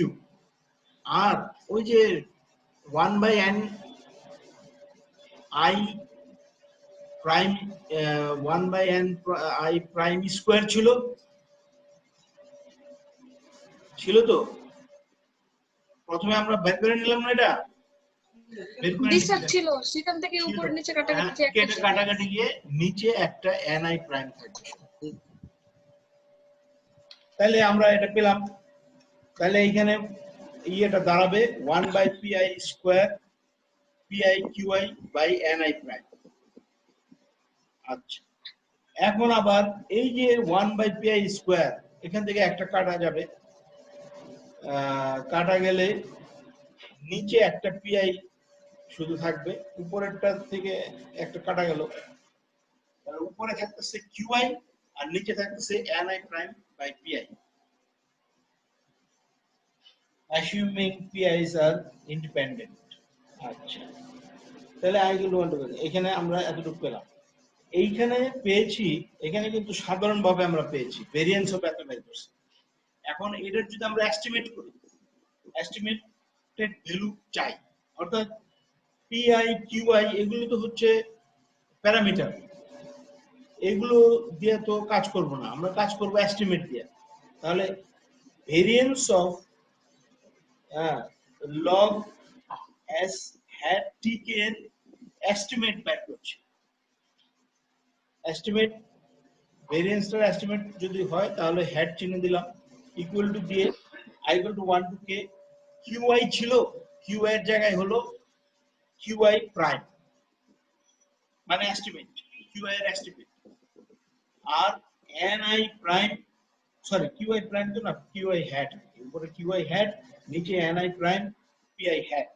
Speaker 1: আর ওই যে 1/n i prime 1/n i prime square ছিল তো প্রথমে আমরা বের করে নিলাম না এটা বের করে
Speaker 3: জি
Speaker 1: নিচ্ছি
Speaker 3: স্যার ছিল, সেখান থেকে
Speaker 1: ছিল।
Speaker 3: উপরে নিচে কাটাকাটি
Speaker 1: হ্যাঁ,
Speaker 3: একটা
Speaker 1: কেটে
Speaker 3: ছিল।
Speaker 1: কাটাকাটি গিয়ে নিচে একটা ni প্রাইম থাকবে তাহলে আমরা এটা পেলাম তাহলে এখানে এটা দাঁড়াবে 1/pi square pi qi by ni prime আচ্ছা এখন আবার এই যে 1/pi স্কয়ার এখান থেকে একটা কাটা যাবে কাটা গেলে নিচে একটা pi শুধু থাকবে উপরেরটা থেকে একটা কাটা গেল তাহলে উপরে থাকতেছে qi আর নিচে থাকতেছে ni prime by pi assuming pi's are independent আচ্ছা তাহলে i equal to 1 এখানে আমরা এতটুকু পেলাম এইখানে পেয়েছি এখানে কিন্তু সাধারণভাবে আমরা পেয়েছি ভেরিয়েন্স অফ এত বের করছি এখন এটার যদি আমরা এস্টিমেট করি এস্টিমেটেড ভ্যালু চাই অর্থাৎ pi qi এগুলো তো হচ্ছে প্যারামিটার এগুলো দিয়ে তো কাজ করব না আমরা কাজ করব এস্টিমেট দিয়ে তাহলে variance of log s hat tk এর এস্টিমেট বের করছি এস্টিমেট ভেরিয়েন্সটার এস্টিমেট যদি হয় তাহলে হ্যাট চিহ্ন দিলাম ইকুয়াল টু দিয়ে i equal to 1 to k qi ছিল qi এর জায়গায় হলো qi প্রাইম মানে এস্টিমেট qi এর এস্টিমেট আর ni prime sorry qi prime তো না qi হ্যাট উপরে qi হ্যাট নিচে ni prime pi hat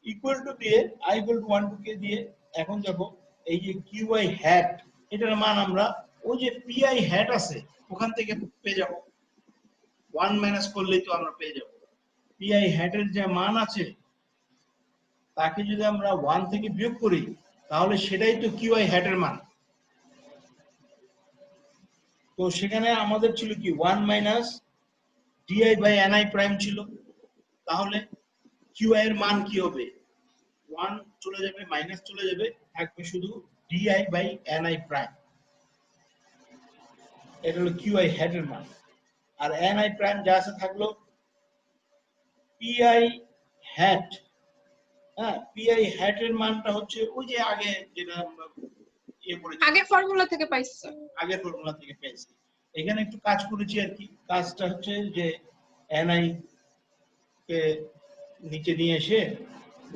Speaker 1: equal to দিয়ে i equal to 1 to k দিয়ে এখন দেখো এই যে qi হ্যাট এটার মান আমরা ওই যে pi হ্যাট আছে ওখান থেকে পেয়ে যাব 1 মাইনাস করলেই তো আমরা পেয়ে যাব pi হ্যাটের যে মান আছে তাকে যদি আমরা 1 থেকে বিয়োগ করি তাহলে সেটাই তো qi হ্যাটের মান তো সেখানে আমাদের ছিল কি 1 minus di by ni prime ছিল তাহলে qi এর মান কি হবে 1 চলে যাবে মাইনাস চলে যাবে থাকবে শুধু di বাই ni প্রাইম এটা হলো qi হেডের মান আর ni প্রাইম যা আছে থাকলো pi হ্যাট হ্যাঁ pi হ্যাটের মানটা হচ্ছে ওই যে আগে যেটা আমরা করেছি
Speaker 3: আগের ফর্মুলা থেকে পাইছি স্যার
Speaker 1: আগের ফর্মুলা থেকে পেয়েছি এখানে একটু কাজ করেছি আর কি কাজটা হচ্ছে যে ni কে নিচে নিয়ে এসে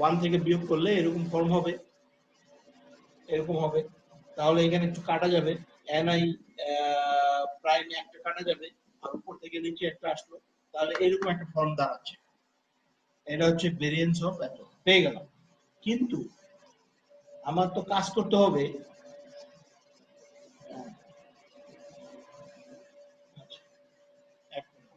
Speaker 1: 1 থেকে বিয়োগ করলে এরকম ফর্ম হবে তাহলে এখানে একটু কাটা যাবে ni প্রাইম একটা কাটা যাবে আর উপর থেকে নিচে একটা আসলো তাহলে এরকম একটা ফর্ম দাঁড়াচ্ছে এটা হচ্ছে ভেরিয়েন্স অফ এত পেয়ে গেলাম কিন্তু আমার তো কাজ করতে হবে আচ্ছা, এক মিনিট।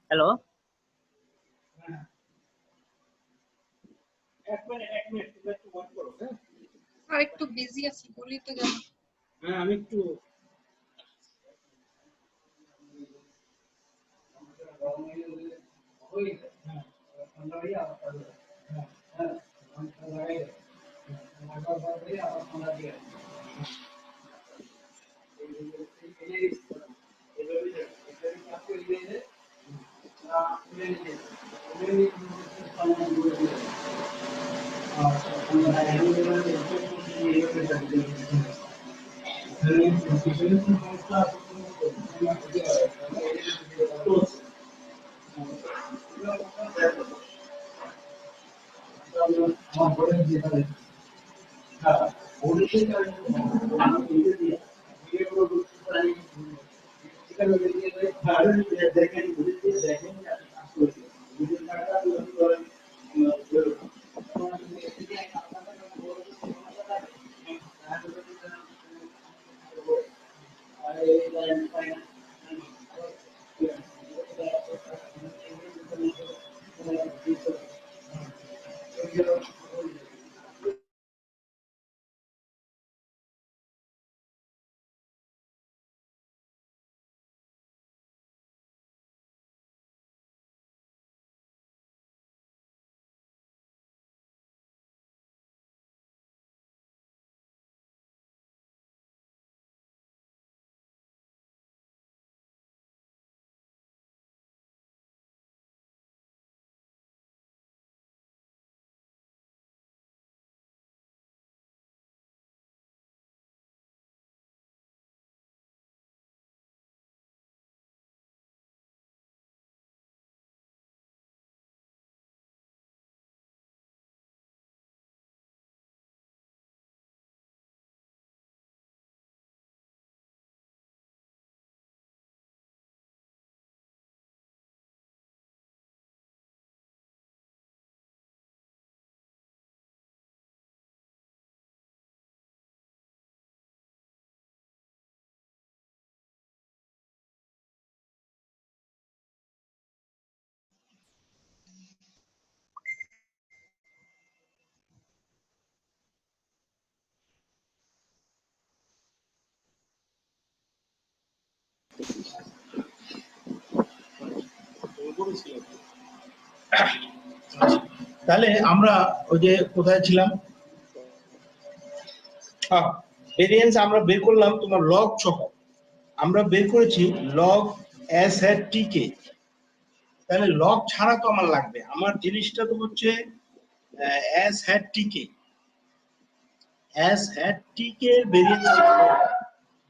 Speaker 2: হ্যালো
Speaker 1: এক মিনিট তুমি একটু ওয়েট করো হ্যাঁ
Speaker 3: আর একটু বিজি আছি বলি তো জানো
Speaker 1: হ্যাঁ আমি একটু দেখেন তাহলে আমরা ওই যে কোথায় ছিলাম, ভেরিয়েন্স আমরা বের করলাম তোমার লগ সহ, আমরা বের করেছি লগ এস হ্যাট টি কে। তাহলে লগ ছাড়া তো আমার লাগবে, আমার জিনিসটা তো হচ্ছে S hat T K, S hat T কে ভেরিয়েন্স,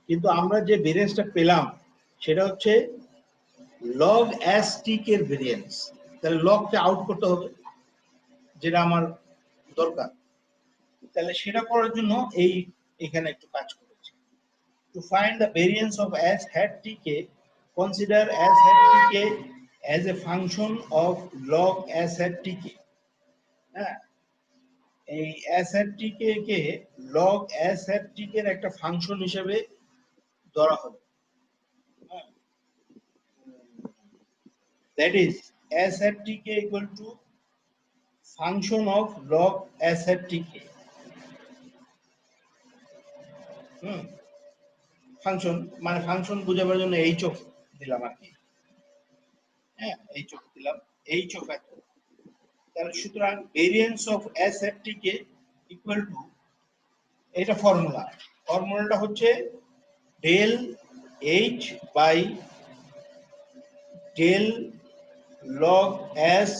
Speaker 1: কিন্তু আমরা যে ভেরিয়েন্সটা পেলাম সেটা হচ্ছে লগ এস টি কে এর ভেরিয়েন্স। তাহলে লগটা আউট করতে হবে, যেটা আমার দরকার। তাহলে সেটা করার জন্য এখানে একটু কাজ করেছি। To find the variance of s hat tk, consider s hat tk as a function of log s hat tk. হ্যাঁ, এই s hat tk কে log s hat tk এর একটা ফাংশন হিসেবে ধরা হবে। That is s hat tk equal to function of log s hat tk. Function মানে function বোঝাবার জন্য এইচ অফ দিলাম আর কি। হ্যাঁ, এইচ অফ দিলাম, এইচ অফ এত। তাহলে সুতরাং variance of S F T K equal to, এটা ফর্মুলাটা হচ্ছে del H by del log S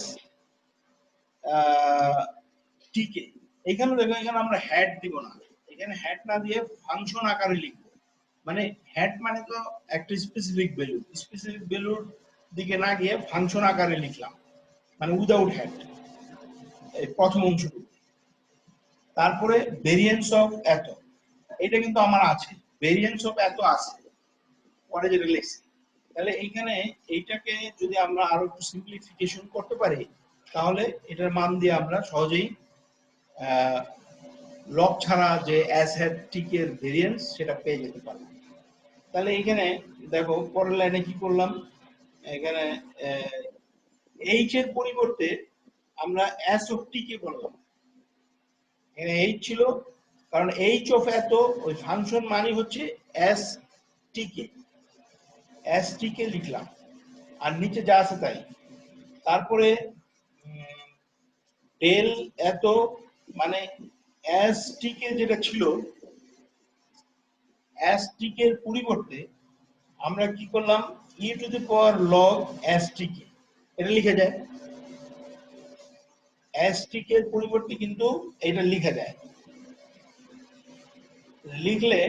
Speaker 1: T K. এখানে দেখো, এখানে আমরা হ্যাট দিব না, এখানে হ্যাট না দিয়ে ফাংশন আকারে লিখবো। মানে হ্যাট মানে তো একটা স্পেসিফিক ভ্যালুর দিকে না গিয়ে ফাংশন আকারে লিখলাম, মানে উইদাউট হ্যাট, এই প্রথম অংশটুকু। তারপরে ভেরিয়েন্স অফ এত, এটা কিন্তু আমার আছে, ভেরিয়েন্স অফ এত আছে পরে যেটা লিখছি। তাহলে এইখানে এইটাকে যদি আমরা আরো একটু সিম্পলিফিকেশন করতে পারি, তাহলে এটার মান দিয়ে আমরা সহজেই লগ ছাড়া যে এস হ্যাট টি কে এর ভেরিয়েন্স সেটা পেয়ে যেতে পারবো। তাহলে এখানে দেখো পরের লাইনে কি করলাম, এখানে এইচ এর পরিবর্তে আমরা এস অফ টি কে বললাম। এখানে এইচ ছিল, কারণ এইচ অফ এত ওই ফাংশন মানে হচ্ছে S T K, S T কে লিখলাম, আর নিচে যা আছে তাই। তারপরে ডেল এত মানে এস টি কে যেটা ছিল, এস টি কে এর পরিবর্তে আমরা কি করলাম, E to the power log S T K, এটা লিখে যায়। এস টি কে এর পরিবর্তে কিন্তু এটা লিখে যায়। লিখলে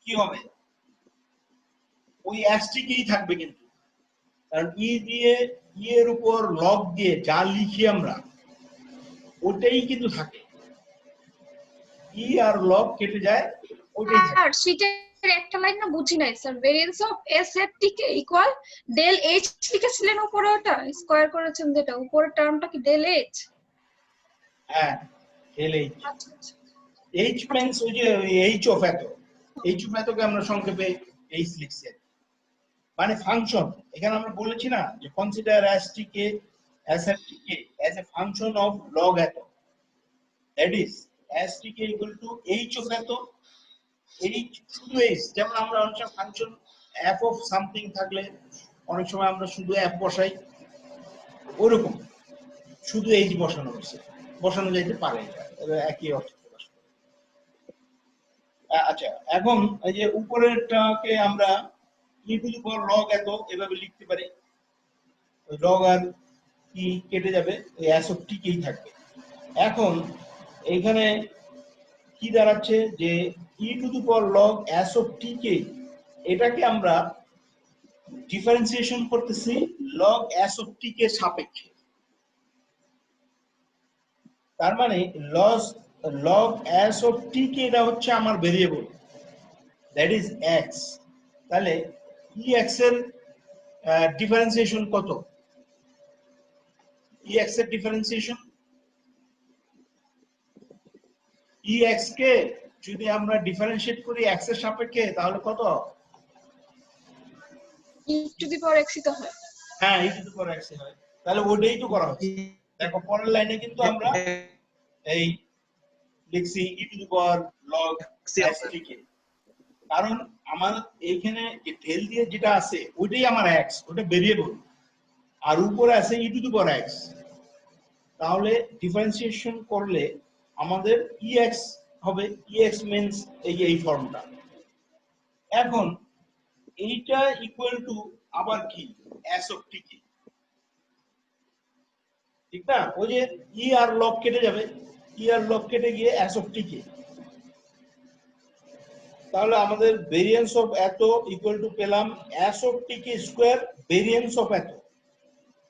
Speaker 1: কি হবে, ওই এস টি কেই থাকবে কিন্তু, কারণ ই দিয়ে ই এর উপর লগ দিয়ে যা লিখি আমরা ওটাই কিন্তু থাকে, ই আর লগ কেটে যায়, ওটাই থাকে।
Speaker 3: আর শীটের একটা লাইন না বুঝি নাই sir, variance of S hat T K equal del H লিখেছিলেন উপরে, ওটা স্কয়ার করেছেন যেটা উপরের টার্মটা কি ডেল এইচ?
Speaker 1: হ্যাঁ, ডেল এইচ। এইচ মিন্স ওই যে এইচ অফ এত, এইচ অফ এতকে আমরা সংক্ষেপে এইচ লিখছি, মানে ফাংশন। এখানে আমরা বলেছি না যে consider S T K S F T K as a function of log এত, that is S T K equal to H of এত। এইচ শুধু এইচ, যেমন আমরা অনেক ফাংশন এফ অফ সামথিং থাকলে অনেক সময় আমরা শুধু এফ বসাই, ওরকম শুধু এইচ বসানো হয়েছে, বসানো যাইতে পারে, একই অর্থ প্রকাশ করে। আচ্ছা, এখন এই যে উপরেরটাকে আমরা ই টু দি পাওয়ার লগ এত এভাবে লিখতে পারি, ওই লগ আর কি কেটে যাবে, ওই এস অফ টি কেই থাকবে। এখন এইখানে কি দাঁড়াচ্ছে যে E to the power log S of T K, এটাকে আমরা ডিফারেন্সিয়েশন করতেছি log S of T K সাপেক্ষে। তার মানে log S of T K এটা হচ্ছে আমার ভেরিয়েবল, দ্যাট ইজ এক্স। তাহলে ই এক্স এর ডিফারেন্সিয়েশন কত, ই এক্স এর ডিফারেন্সিয়েশন, ই এক্স কে যদি আমরা ডিফারেন্সিয়েট করি এক্স এর সাপেক্ষে তাহলে কত,
Speaker 3: ই টু দি পাওয়ার এক্স তো হয়।
Speaker 1: হ্যাঁ, ই টু দি পাওয়ার এক্স হয়। তাহলে ওটাই তো করা হচ্ছে। দেখো পরের লাইনে কিন্তু আমরা এই লিখছি E to the power log S T K, কারণ আমার এইখানে টেল দিয়ে যেটা আছে ওইটাই আমার এক্স, ওটা ভেরিয়েবল, আর উপরে আছে ই টু দি পাওয়ার এক্স। তাহলে ডিফারেন্সিয়েশন করলে আমাদের ex হবে, ex মিন্স এই ফর্মটা। এখন এইটা ইকুয়াল টু আবার কি s অফ t কে, ঠিক না? ওই যে ই আর লগ কেটে যাবে, ই আর লগ কেটে গিয়ে s অফ t কে, তাহলে আমাদের ভেরিয়েন্স অফ এত ইকুয়াল টু পেলাম s of t K square variance of এত।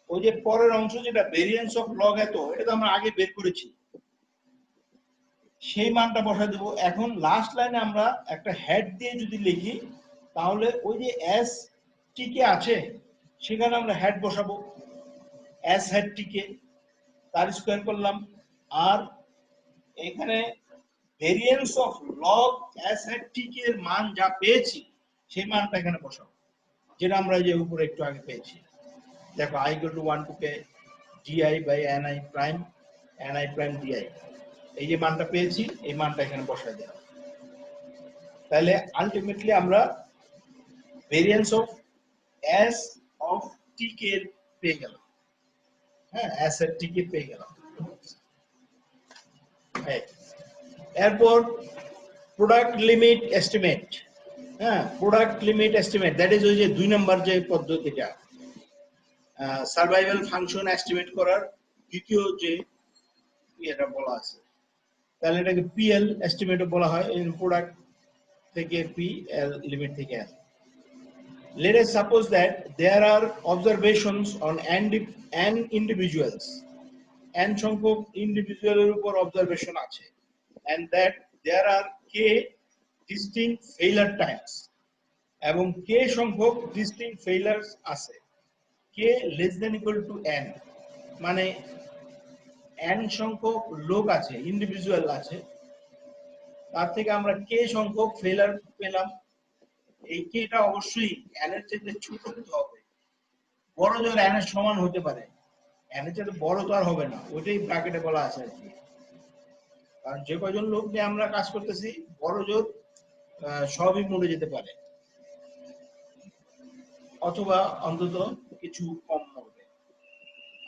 Speaker 1: ওই যে পরের অংশ যেটা ভেরিয়েন্স অফ লগ এত, এটা তো আমরা আগে বের করেছি, সেই মানটা বসায় দেবো। এখন লাস্ট লাইনে আমরা একটা হেড দিয়ে যদি লিখি তাহলে ওই যে এস টি কে আছে সেখানে আমরা হেড বসাবো, এস হেড টি কে তার স্কয়ার করলাম, আর এখানে variance of log S head T K এর মান যা পেয়েছি সেই মানটা এখানে বসাবো, যেটা আমরা যে উপরে একটু আগে পেয়েছি। দেখো i equal to 1 to k di by ni prime ni prime di, এই যে মানটা পেয়েছি এই মানটা এখানে বসায় দিলাম। তাহলে আলটিমেটলি আমরা variance of S of T কে পেয়ে গেলাম। হ্যাঁ, এস এর টি কে পেয়ে গেলাম। এরপর প্রোডাক্ট লিমিট এস্টিমেট। হ্যাঁ, product limit estimate that is ওই যে 2 নাম্বার যে পদ্ধতিটা, সার্ভাইভাল ফাংশন এস্টিমেট করার দ্বিতীয় যে এটা বলা আছে, তাহলে এটাকে পিএল এস্টিমেটও বলা হয়। এই প্রোডাক্ট থেকে পি, এল লিমিট থেকে এল। Let us suppose that there are observations on n individuals, n সংখ্যক ইন্ডিভিজুয়ালের উপর অবজারভেশন আছে, and that there are k distinct failure times, এবং k সংখ্যক distinct failures আছে, k less than equal to n, মানে n সংখ্যক লোক আছে, ইন্ডিভিজুয়াল আছে, তার থেকে আমরা k সংখ্যক ফেলার পেলাম। এই কেটা অবশ্যই n এর চেয়ে ছোট হতে হবে, বড় জোর n এর সমান হতে পারে, n এর চেয়ে বড় তো আর হবে না, ওইটাই ব্র্যাকেটে বলা আছে আর কি। কারণ যে কয়জন লোক নিয়ে আমরা কাজ করতেছি বড় জোর সবই মরে যেতে পারে, অথবা অন্তত কিছু কম মরবে।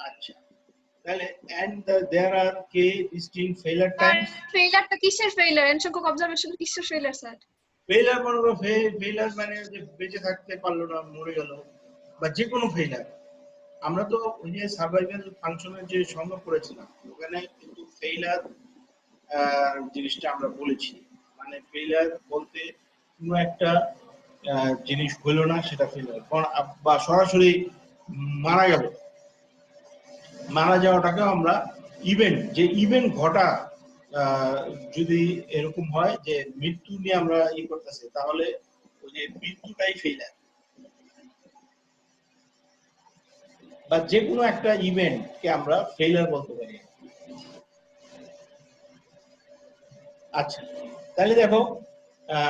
Speaker 1: আচ্ছা, তাহলে and there are k distinct failure times।
Speaker 3: ফেইলারটা কিসের ফেইলার? এন সংখ্যক অবজারভেশন কিসের ফেইলার স্যার?
Speaker 1: ফেইলার মনে করো, ফেইলার মানে যে বেঁচে থাকতে পারলো না, মরে গেল, বা যে কোনো ফেইলার। আমরা তো ওই যে সার্ভাইভাল ফাংশনের যে সংজ্ঞা করেছিলাম ওখানে কিন্তু ফেইলার জিনিসটা আমরা বলেছি, মানে ফেইলার বলতে কোনো একটা জিনিস হলো না সেটা ফেইলার, বা সরাসরি মারা গেল, মারা যাওয়াটাকে আমরা ইভেন্ট, যে ইভেন্ট ঘটা যদি এরকম হয় যে মৃত্যু নিয়ে আমরা করতেছি, তাহলে ওই যে মৃত্যুটাই ফেইলার, বা যে কোনো একটা ইভেন্টকে আমরা ফেইলার বলতে পারি। আচ্ছা, তাহলে দেখো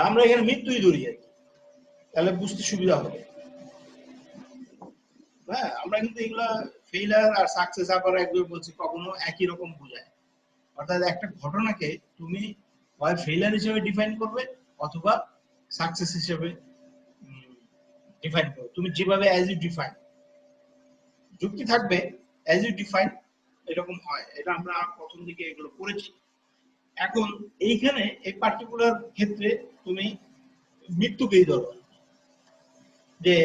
Speaker 1: আমরা এখানে মৃত্যুই ধরি আর কি, তাহলে বুঝতে সুবিধা হবে। হ্যাঁ, আমরা কিন্তু এগুলা ফেইলার আর সাকসেস আবার একদম বলছি কখনো একই রকম বোঝায়, অর্থাৎ একটা ঘটনাকে তুমি হয় ফেইলার হিসেবে ডিফাইন করবে অথবা সাকসেস হিসেবে ডিফাইন করবে, তুমি যেভাবে অ্যাজ ইউ ডিফাইন, যুক্তি থাকবে অ্যাজ ইউ ডিফাইন, এরকম হয়। এটা আমরা প্রথম দিকে এগুলো করেছি। এখন এইখানে এই পার্টিকুলার ক্ষেত্রে তুমি মৃত্যুকেই ধরো, যে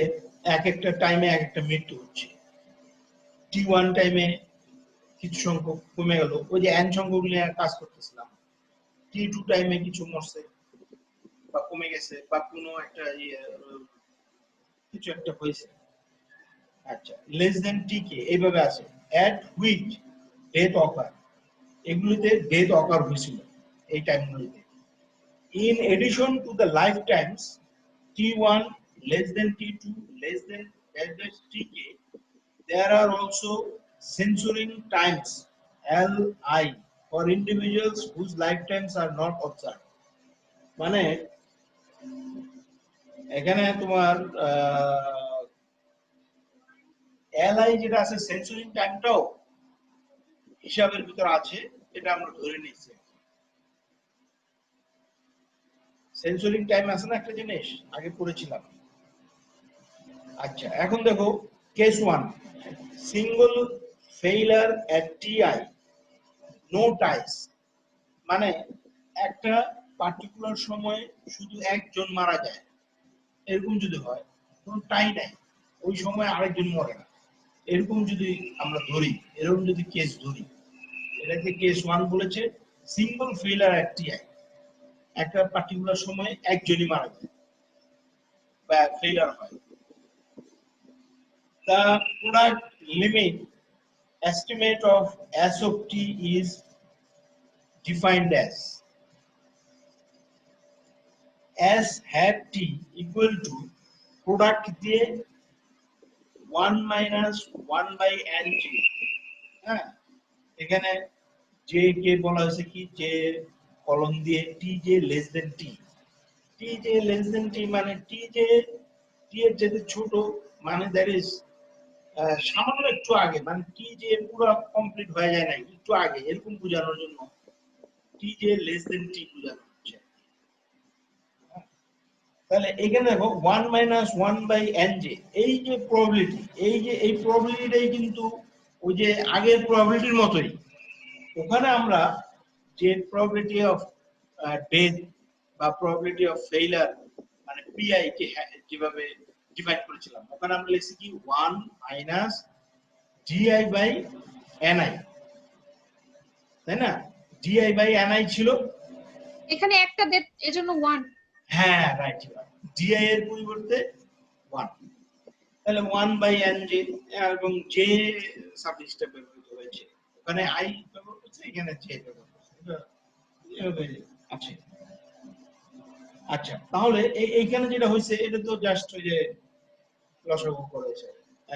Speaker 1: এক একটা টাইমে এক একটা মৃত্যু হচ্ছে, t1 টাইমে কিছু সংখ্যক কমে গেল, ওই যে n সংখ্যক নিয়ে কাজ করতেছিলাম, t2 টাইমে কিছু মরছে বা কমে গেছে, বা কোনো একটা কিছু একটা হয়েছে। আচ্ছা, লেস দেন tk এইভাবে আছে, at which death occur, এগুলিতে ডেথ অকার হয়েছিল এই টাইমগুলিতে। In addition to the lifetimes t1 less than t2 less than tk, there are also censoring times li for individuals whose lifetimes are not observed। মানে এখানে তোমার li যেটা আছে সেন্সরিং টাইমটাও হিসাবের ভিতর আছে, এটা আমরা ধরে নিচ্ছি। সেন্সরিং টাইম আছে না একটা জিনিস আগে পড়েছিলাম। আচ্ছা এখন দেখো কেস 1, সিঙ্গল ফেইলার এট টিআই, নো টাইস, মানে একটা পার্টিকুলার সময়ে শুধু একজন মারা যায়, এরকম যদি হয় কোনো টাই নাই, ওই সময় আরেকজন মরে না, এরকম যদি আমরা ধরি, এরকম যদি কেস ধরি, এটাকে কেস 1 বলেছে, সিঙ্গল ফেইলার এট টিআই, একটা পার্টিকুলার সময়ে একজনই মারা যায় বা ফেইলার হয়। The product limit estimate of S of t is defined as S hat t equal to product দিয়ে 1 minus 1 by n j। হ্যাঁ, এখানে j কে বলা হয়েছে কি, j কলম দিয়ে tj less than t, tj less than t মানে tj t এর যেতে ছোট, মানে দ্যাট ইজ সামান্য একটু আগে, মানে টি যে পুরো কমপ্লিট হয়ে যায় না, একটু আগে, এরকম বোঝানোর জন্য টি যে লেস দেন টি বোঝানো হচ্ছে। তাহলে এখানে দেখো 1 মাইনাস 1 বাই এন জে, এই যে প্রবাবিলিটি, এই প্রবাবিলিটিটাই কিন্তু ওই যে আগের প্রবাবিলিটির মতোই। ওখানে আমরা যে প্রবাবিলিটি অফ ডেথ বা প্রবাবিলিটি অফ ফেইলার মানে পিআই কে যেভাবে ডিফাইন করেছিলাম, ওখানে আমরা লিখছি কি 1 মাইনাস ডিআই বাই এনআই, তাই না? ডিআই বাই এনআই ছিল,
Speaker 3: এখানে একটা ডেট এজন্য 1।
Speaker 1: হ্যাঁ রাইট, ডিআই এর পরিবর্তে 1, তাহলে 1 বাই এন জে, এবং জে সাফিক্সটা ব্যবহৃত হয়েছে, ওখানে আই ব্যবহার করছে, এখানে জে ব্যবহার করছে, এটা এভাবে আছে। আচ্ছা তাহলে এইখানে যেটা হয়েছে এটা তো জাস্ট ওই যে লসাগু করেছে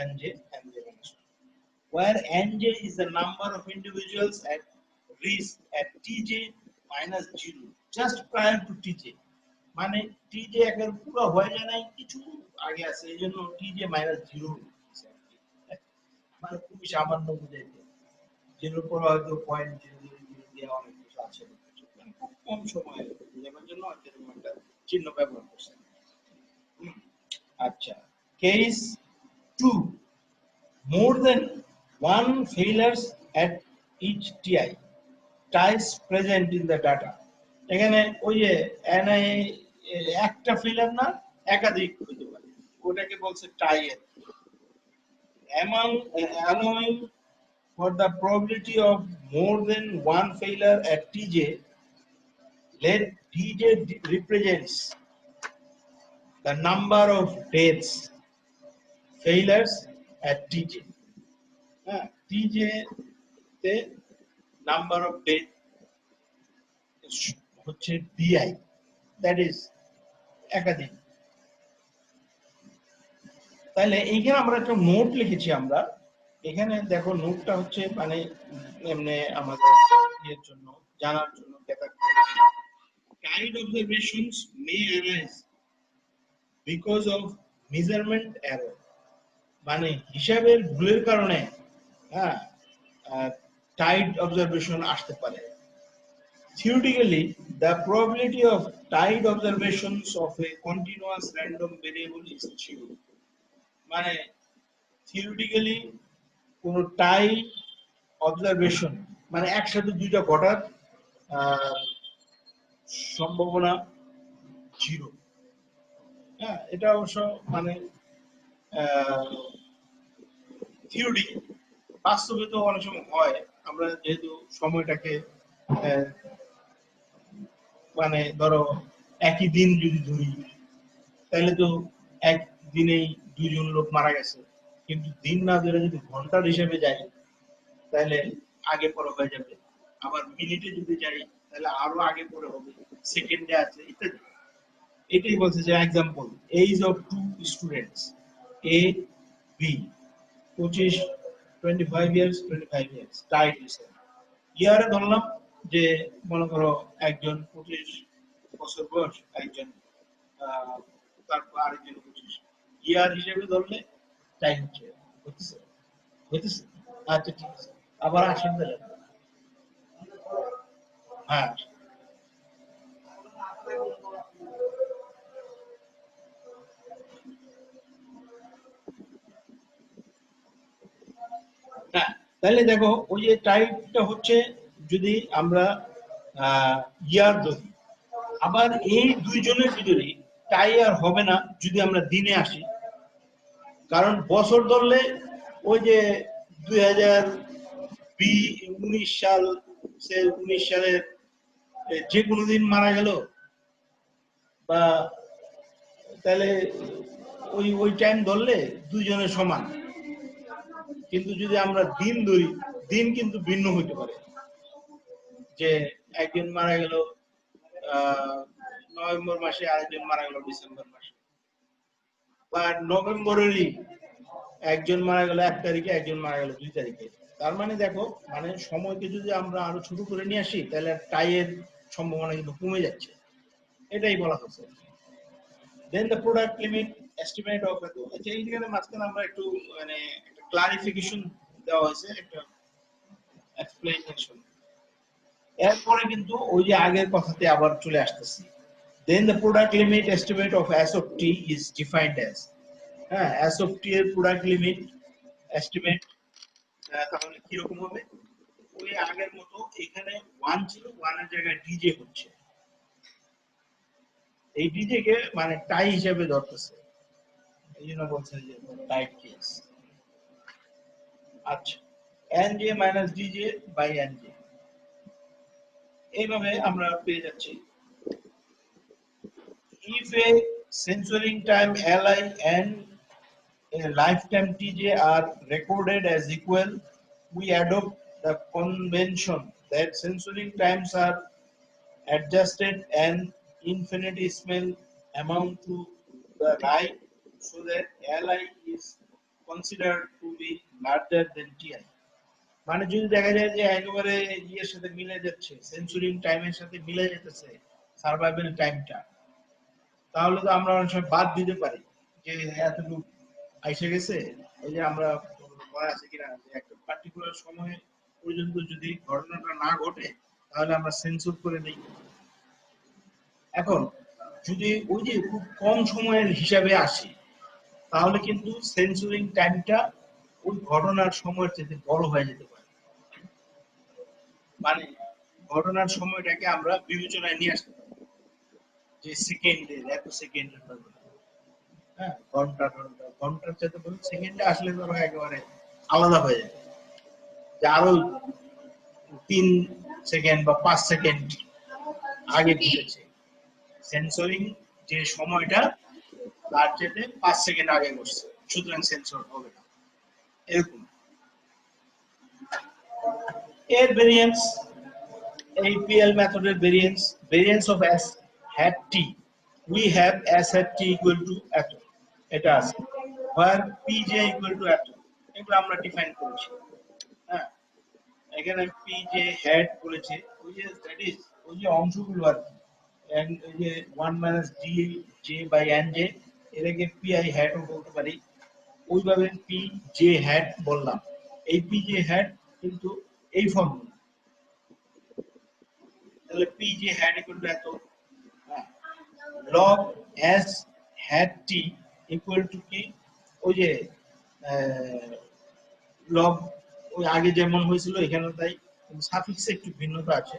Speaker 1: nj minus 1, where nj is the number of individuals at risk at tj minus 0 just prior to tj, মানে tj একের পুরো হয়ে যায় নাই, কিছু আগে আছে, এইজন্য tj minus 0 মানে খুবই সামান্য বুঝাইতে, যের উপর হয়তো পয়েন্ট 0.0 দিয়ে অনেক কিছু আছে, খুব কম সময়ে বোঝানোর জন্য এরকম একটা চিহ্ন ব্যবহার করছে। আচ্ছা case 2, more than one failures at each TI, ties present in the data, এখানে ওই যে এনআই একটা ফেলার না একাধিক হতে পারে, ওটাকে বলছে টাই এর। among allowing for the probability of more than one failure at tj, let tj represents the number of deaths failures at tj, হ্যাঁ tj তে নাম্বার অফ ডেথ হচ্ছে ডিআই, দ্যাট ইজ একাধিক। তাহলে এইখানে আমরা একটা নোট লিখেছি, আমরা এখানে দেখো নোটটা হচ্ছে মানে এমনি আমাদের এর জন্য জানার জন্য, tied observations may arise because of measurement error, মানে হিসাবের ভুলের কারণে হ্যাঁ টাইড অবজারভেশন আসতে পারে। Theoretically, the probability of tide observations of a continuous random variable is 0, মানে theoretically কোন টাইড অবজারভেশন মানে একসাথে দুইটা ঘটার সম্ভাবনা 0। হ্যাঁ এটা অবশ্য মানে থিওরিটিক্যাল, বাস্তবে তো অনেক সময় হয়, আমরা যেহেতু সময়টাকে মানে ধরো একই দিন যদি ধরি, তাহলে তো একদিনেই 2 জন লোক মারা গেছে, কিন্তু দিন না ধরে যদি ঘন্টার হিসেবে যাই তাহলে আগে পরে হয়ে যাবে, আবার মিনিটে যদি যাই তাহলে আরো আগে পরে হবে, সেকেন্ডে আছে ইত্যাদি। এটাই বলছে যে example, age of 2 students A B 25 years 25 years tied হয়েছে, ইয়ারে ধরলাম যে মনে করো একজন 25 বছর বয়স, একজন তারপর আরেকজন 25, ইয়ার হিসেবে ধরলে টাইম হচ্ছে হইতেছে। আচ্ছা ঠিক আছে, আবার আসেন তাহলে। হ্যাঁ হ্যাঁ, তাহলে দেখো ওই যে টাইপটা হচ্ছে যদি আমরা ইয়ার ধরি, আবার এই দুইজনের ভিতরে টাই আর হবে না যদি আমরা দিনে আসি, কারণ বছর ধরলে ওই যে 2019 সাল, 19 সালের যে কোনো দিন মারা গেল বা, তাহলে ওই ওই টাইম ধরলে দুইজনের সমান। কিন্তু যদি আমরা দিন ধরি, দিন কিন্তু ভিন্ন হইতে পারে, যে একজন মারা গেল নভেম্বর মাসে, আরেকজন মারা গেল ডিসেম্বর মাসে, বা নভেম্বরেরই একজন মারা গেল 1 তারিখে, একজন মারা গেল 2 তারিখে। তার মানে দেখো, মানে সময়কে যদি আমরা আরো ছোট করে নিয়ে আসি তাহলে টাইয়ের সম্ভাবনা কিন্তু কমে যাচ্ছে, এটাই বলা হচ্ছে। Then the product limit estimate of, আচ্ছা এইখানে মাঝখানে আমরা একটু মানে একটা ক্লারিফিকেশন দেওয়া হয়েছে, একটা এক্সপ্লেনেশন। এরপরে কিন্তু ওই যে আগের কথাতে আবার চলে আসতেছি। Then the product limit estimate of S of t is defined as, হ্যাঁ, S of t এর product limit estimate তাহলে কি রকম হবে? ওই আগের মতো এখানে 1 ছিল, 1 এর জায়গায় dj হচ্ছে, এই dj কে মানে টাই হিসেবে ধরতেছে, এই জন্য বলছে যে টাইপ কেস। আচ্ছা, nj minus dj by nj, এইভাবে আমরা পেয়ে যাচ্ছি। If a censoring time li and a lifetime tj are recorded as equal, we adopt the convention that censoring times are adjusted and infinitesimal amount to the right, so that li is considered to be larger than ti. মানে যদি দেখা যায় যে একেবারে ইয়ের সাথে মিলে যাচ্ছে, সেন্সুরিং টাইমের সাথে মিলে যেতেছে সার্ভাইভাল টাইমটা, তাহলে তো আমরা অনেক সময় বাদ দিতে পারি যে এতটুকু আইসে গেছে, এই যে আমরা পড়া আছে কিনা যে একটা পার্টিকুলার সময় পর্যন্ত যদি ঘটনাটা না ঘটে তাহলে আমরা সেন্সর করে নেই। এখন যদি ওই যে খুব কম সময়ের হিসাবে আসি তাহলে কিন্তু সেন্সরিং টাইমটা ওই ঘটনার সময়ের চেয়ে বড় হয়ে যেতে পারে, মানে ঘটনার সময়টাকে আমরা বিবেচনায় নিয়ে আসতে পারি যে সেকেন্ডের, এত সেকেন্ডের ব্যাপার, হ্যাঁ, ঘন্টা ঘন্টা ঘন্টার চাইতে বলুন সেকেন্ডে আসলে ধরো একেবারে আলাদা হয়ে যায়, যে আরো 3 সেকেন্ড বা 5 সেকেন্ড আগে ঘটেছে, সেন্সরিং যে সময়টা তার চাইতে 5 সেকেন্ড আগে ঘটছে, সুতরাং সেন্সর হবে না, এরকম। এর ভেরিয়েন্স, এই পিএল মেথডের variance, variance of s hat t, we have s hat t equal to এত, এটা আছে, where pj equal to এত, এগুলো আমরা ডিফাইন করেছি। হ্যাঁ, এখানে pj hat বলেছে, ওই যে দ্যাট ইজ ওই যে অংশগুলো আর কি, এন্ড এই যে 1 minus dj by nj, এটাকে pi hat ও বলতে পারি, ওইভাবে pj hat বললাম। এই pj hat কিন্তু এই ফর্মুলা, তাহলে pj hat equal to এত, log s hat t equal to কি, ওই যে log ওই আগে যেমন হয়েছিল এখানে তাই, সাফিক্সে একটু ভিন্নতা আছে,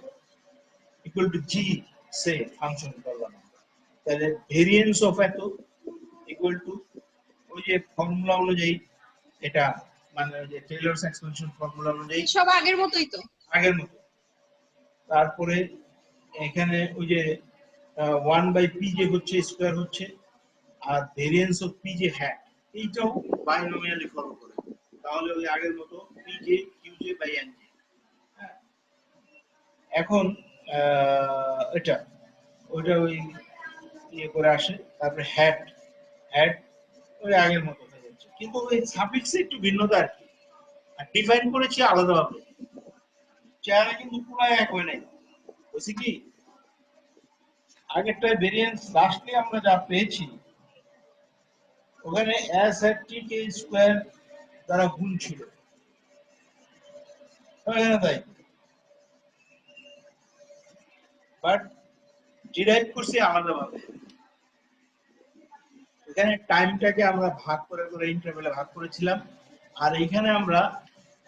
Speaker 1: equal to g say function করলাম, তাহলে ভেরিয়েন্স অফ এত equal to ওই যে ফর্মুলা অনুযায়ী, এটা মানে ওই যে টেইলরস এক্সপেনশন ফর্মুলা অনুযায়ী
Speaker 3: সব আগের মতোই তো,
Speaker 1: আগের মতো। তারপরে এখানে ওই যে 1/pj হচ্ছে স্কয়ার হচ্ছে, আর ভেরিয়েন্স অফ pj hat এইটাও বাইনোমিয়ালি ফলো করে, তাহলে ওই আগের মতো pj qj বাই nj। এখন এটা ওইটা ওই ইয়ে করে আসে, তারপরে হ্যাট, হ্যাট ওই আগের মতো হয়ে যাচ্ছে, কিন্তু ওই সাফিক্সে একটু ভিন্নতা আর কি, আর ডিফাইন করেছি আলাদাভাবে, চেহারা কিন্তু পুরো এক হয় নাই। বলছি কি, আগেরটায় ভেরিয়েন্স লাস্টলি আমরা যা পেয়েছি ওখানে s hat t কে স্কয়ার দ্বারা গুণ ছিল, তাই, বাট ডিরাইভ করছি আলাদাভাবে। এখানে টাইমটাকে আমরা ভাগ করে করে ইন্টারভ্যালে ভাগ করেছিলাম, আর এইখানে আমরা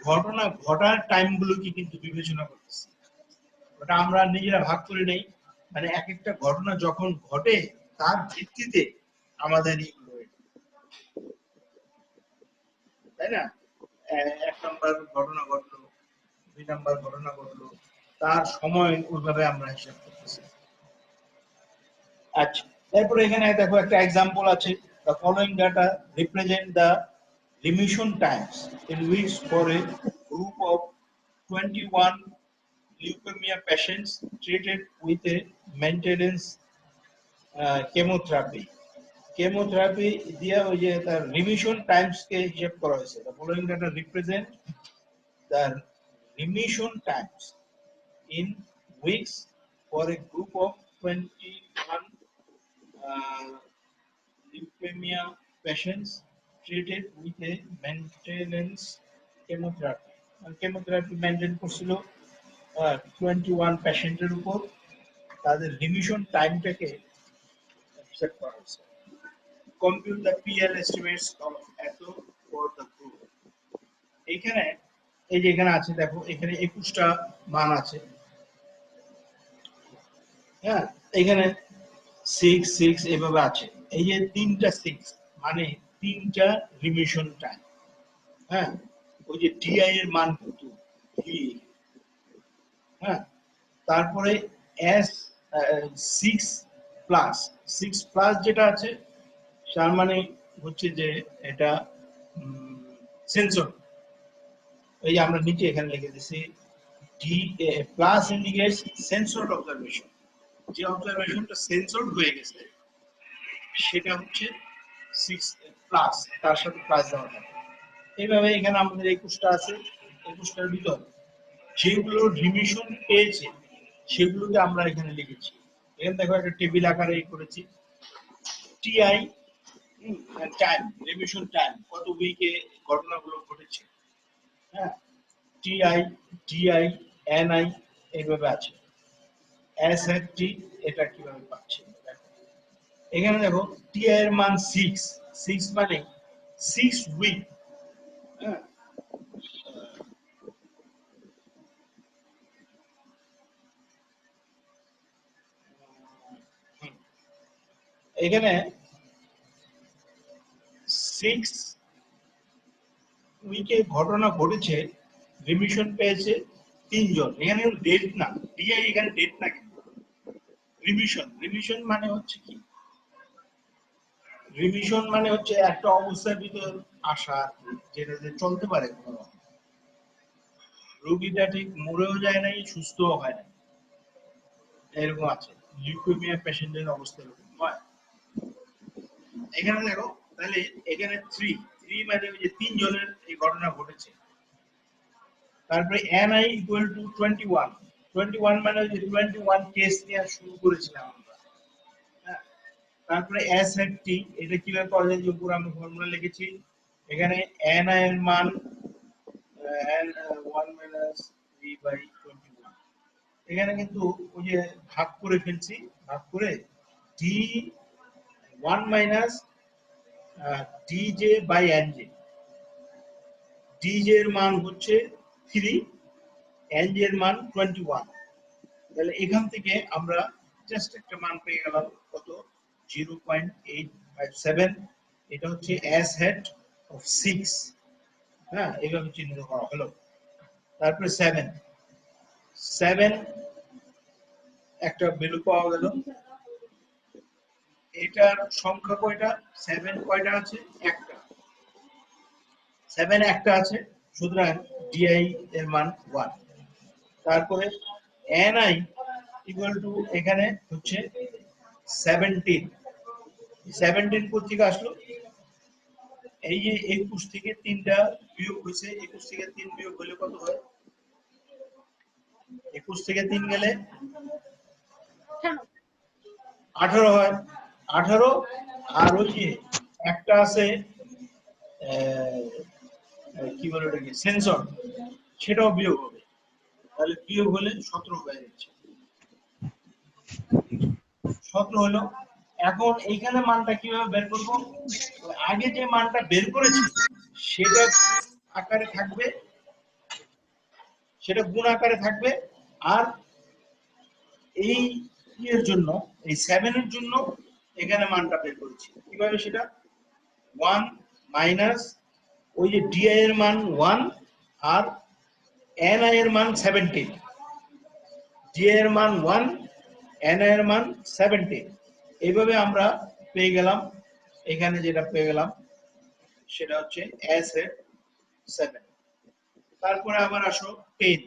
Speaker 1: ঘটনা ঘটার টাইমগুলোকে কিন্তু বিবেচনা করতেছি। ওটা আমরা নিজেরা ভাগ করে নেই, মানে এক একটা ঘটনা যখন ঘটে তার ভিত্তিতে আমাদের এইগুলো, তাই না? এক নম্বর ঘটনা ঘটলো, 2 নম্বর ঘটনা ঘটলো, তার সময় ওইভাবে আমরা হিসাব করতেছি। আচ্ছা, এরপরে এখানে দেখো একটা एग्जांपल আছে, the following data represent the remission times in weeks for a group of 21 leukemia patients treated with a maintenance chemotherapy দিয়ে ওই যে তার রিমিশন টাইমস কে হিসাব করা হয়েছে। the following data represent the remission times in weeks for a group of 21 leukemia patients treated with a maintenance chemotherapy. Chemotherapy maintain করছিল 21 পেশেন্টের উপর, তাদের রিমিশন টাইমটাকে হিসাব করা হয়েছে। Compute the PL estimates of ATO for the group. এখানে এই যে এখানে আছে দেখো, এখানে 21টা মান আছে। হ্যাঁ, এখানে 6 6 এভাবে আছে। এই যে 3টা 6 মানে 3টা রিমিশন টাইম। হ্যাঁ, ওই যে DI এর মান কত, হ্যাঁ, তারপরে S 6 প্লাস যেটা আছে তার মানে হচ্ছে যে এটা সেন্সর। এই যে আমরা নিচে এখানে লিখে দিছি D plus indicates sensor observation, যে অবজারভেশনটা সেন্সর হয়ে গেছে সেটা হচ্ছে 6 প্লাস, তার সাথে প্লাস দেওয়া থাকে। এইভাবে এখানে আমাদের 21টা আছে, 21টার ভিতর যেগুলো রিমিশন পেয়েছে সেগুলোকে আমরা এখানে লিখেছি। এখানে দেখো একটা টেবিল আকারে করেছি, টিআই টাইম, রিমিশন টাইম, কত উইকে ঘটনাগুলো ঘটেছে। হ্যাঁ, টিআই ডিআই এনআই এইভাবে আছে। এসএফটি এটা কিভাবে পাচ্ছি এখানে দেখো, টিআই এর মান 6 মানে 6 উইক। হ্যাঁ, এখানে 6 উইকে ঘটনা ঘটেছে, রিমিশন পেয়েছে 3 জন। এখানে ডেট না, ডিআই এখানে ডেট না, কিন্তু রিমিশন মানে হচ্ছে কি, রিমিশন মানে হচ্ছে একটা অবস্থার ভিতর আসা যেটা চলতে পারে, কোনো রোগীটা ঠিক মরেও যায় নাই, সুস্থও হয় না, এরকম আছে। লিউকেমিয়া পেশেন্টের অবস্থা এরকম হয়। এখানে দেখো তাহলে এখানে 3 মানে ওই যে 3 জনের এই ঘটনা ঘটেছে। তারপরে ni ইকুয়াল টু 21 মানে ওই যে 21 কেস নিয়ে শুরু করেছিলাম আমরা। তারপরে এসএফটি এটা কিভাবে পাওয়া যায়, যে উপর আমি ফর্মুলা লিখেছি। এখানে ni এর মান n 1 - 3/21। এখানে কিন্তু ওই যে ভাগ করে ফেলছি, ভাগ করে d1 - dj by nj। dj এর মান হচ্ছে 3, nj এর মান 21। তাহলে এখান থেকে আমরা জাস্ট একটা মান পেয়ে গেলাম, কত, 0.857। এটা হচ্ছে এস হেড অফ 6। হ্যাঁ, এইভাবে চিহ্নিত করা হলো। তারপরে 7 একটা ভ্যালু পাওয়া গেল। এটার সংখ্যা কয়টা, 7 কয়টা আছে, একটা। 7 একটা আছে, সুতরাং ডিআই এর মান 1। তারপরে এনআই ইকুয়াল টু এখানে হচ্ছে 17 কোথেকে আসলো, এই যে 21 থেকে 3টা বিয়োগ হয়েছে, 21 থেকে 3 বিয়োগ হলে কত হয়, 21 থেকে 3 গেলে 18 হয়। 18 আর ওই যে একটা আছে কি বলে ওটাকে, সেন্সর, সেটাও বিয়োগ হবে। তাহলে বিয়োগ হলে 17 হয়ে যাচ্ছে, 17 হলো। এখন এইখানে মানটা কিভাবে বের করব, আগে যে মানটা বের করেছি সেটা আকারে থাকবে, সেটা গুণ আকারে থাকবে। আর এই এর জন্য, এই 7 এর জন্য এখানে মানটা বের করেছি কিভাবে, সেটা 1 মাইনাস ওই যে ডিআই এর মান 1 আর এনআই এর মান 17, ডিআই এর মান 1, এনআই এর মান 17। এইভাবে আমরা পেয়ে গেলাম, এখানে যেটা পেয়ে গেলাম সেটা হচ্ছে এস এর 7। তারপরে আবার আসো 10,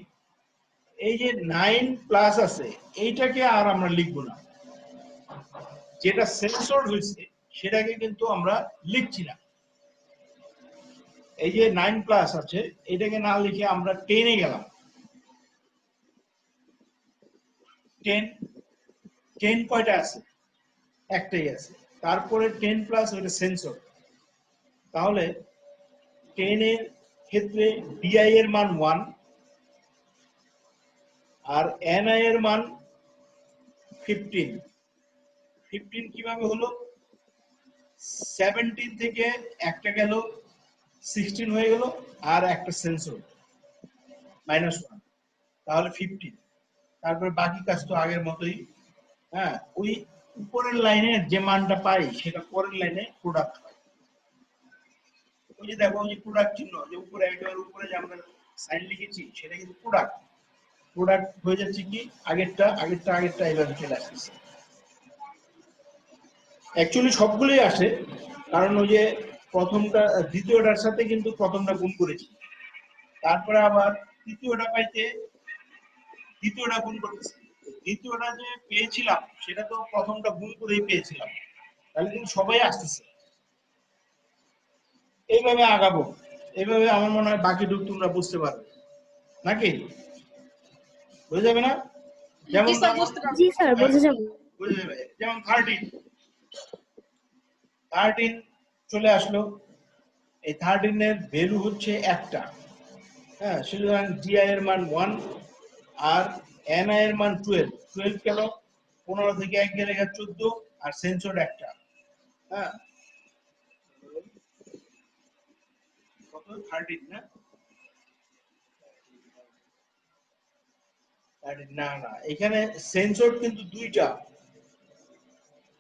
Speaker 1: এই যে 9 প্লাস আছে এইটাকে আর আমরা লিখবো না, যেটা সেন্সর হয়েছে সেটাকে কিন্তু আমরা লিখছি না। এই যে 9 প্লাস আছে এটাকে না লিখে আমরা 10 এ গেলাম। 10 10 কয়টা আছে, একটাই আছে। তারপরে 10 প্লাস ওটা সেন্সর, তাহলে 10 এর ক্ষেত্রে ডিআই এর মান 1 আর এনআই এর মান 15। 15 কিভাবে হলো, 17 থেকে একটা গেল 16 হয়ে গেল আর একটা সেন্সর -1, তাহলে 15। তারপরে বাকি কাজ তো আগের মতোই। হ্যাঁ, ওই উপরের লাইনে যে মানটা পাই সেটা পরের লাইনে প্রোডাক্ট হয়। ওই যে দেখো, ওই যে প্রোডাক্ট চিহ্ন যে উপরে একেবারে উপরে যে আমরা সাইন লিখেছি সেটা কিন্তু প্রোডাক্ট। প্রোডাক্ট হয়ে যাচ্ছে কি আগেরটা আগেরটা আগেরটা এইভাবে চলে আসতেছে। অ্যাকচুয়ালি সবগুলোই আসে, কারণ ওই যে প্রথমটা দ্বিতীয়টার সাথে কিন্তু প্রথমটা গুণ করেছি, তারপরে আবার তৃতীয়টা পাইতে দ্বিতীয়টা গুণ করতেছি। দ্বিতীয়টা যে পেয়েছিলাম সেটা তো প্রথমটা গুণ করেই পেয়েছিলাম, তাহলে কিন্তু সবাই আসতেছে। এইভাবে আগাবো, এইভাবে আমার মনে হয় বাকিটুকু তোমরা বুঝতে পারবে নাকি, বুঝে যাবে না?
Speaker 3: জি
Speaker 1: যেমন
Speaker 3: স্যার, বুঝতে পারবো।
Speaker 4: জি স্যার, বুঝে যাবে।
Speaker 1: বুঝে যাবে। যেমন 13 চলে আসলো, এই 13 এর ভ্যালু হচ্ছে একটা। হ্যাঁ, সুতরাং ডিআই এর মান 1 আর এনআই এর মান 12। 12 কেন, 15 থেকে 1 গেলে 14 আর সেন্সর একটা। হ্যাঁ, কত 13 না, 13 না না, এখানে সেন্সর কিন্তু দুইটা,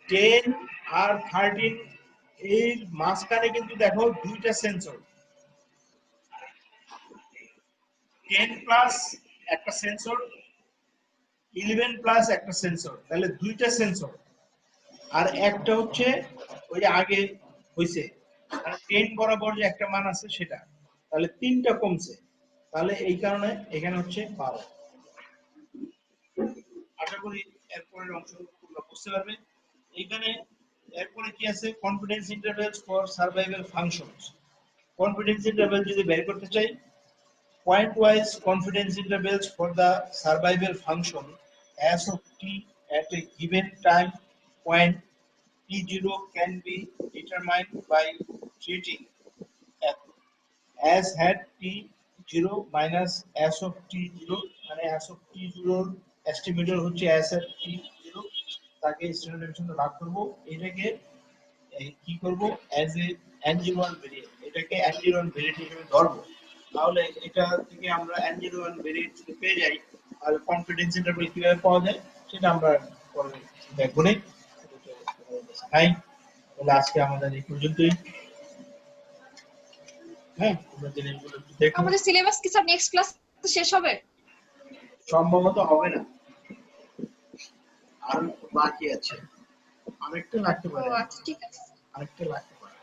Speaker 1: 10 আর 13 এর মাঝখানে কিন্তু দেখো দুইটা সেন্সর, 10 প্লাস একটা সেন্সর, 11 প্লাস একটা সেন্সর, তাহলে দুইটা সেন্সর। আর একটা হচ্ছে ওই যে আগে হইছে, মানে 10 বরাবর যে একটা মান আছে সেটা, তাহলে তিনটা কমছে, তাহলে এই কারণে এখানে হচ্ছে 12। আশা করি এরপরের অংশ তোমরা বুঝতে পারবে। এখানে এরপরে কি আছে, confidence intervals for survival functions. Confidence interval যদি বের করতে চাই, point wise confidence intervals for the survival function s of t at a given time point t0 can be determined by treating f as had t0 minus s of t0, মানে s of t0 estimator হচ্ছে s at t0, তাকে standard ডেভিয়েশনে ভাগ করব, এটাকে কি করব as a n01 variant, এটাকে n01 variant হিসেবে ধরবো। তাহলে এটা থেকে আমরা n01 ভেরিয়েন্ট যদি পেয়ে যাই, তাহলে কনফিডেন্স ইন্টারভ্যাল কিভাবে পাওয়া যায় সেটা আমরা পরে দেখব। তাই তাহলে আজকে আমাদের এই পর্যন্তই। হ্যাঁ, তোমরা জিনিসগুলো একটু দেখো।
Speaker 3: আমাদের সিলেবাস কি স্যার নেক্সট ক্লাস শেষ হবে?
Speaker 1: সম্ভবত হবে না, আর বাকি আছে, আরেকটা লাগতে
Speaker 3: ও
Speaker 1: পারে,
Speaker 3: আচ্ছা, ঠিক আছে।
Speaker 1: আরেকটা লাগতে পারে।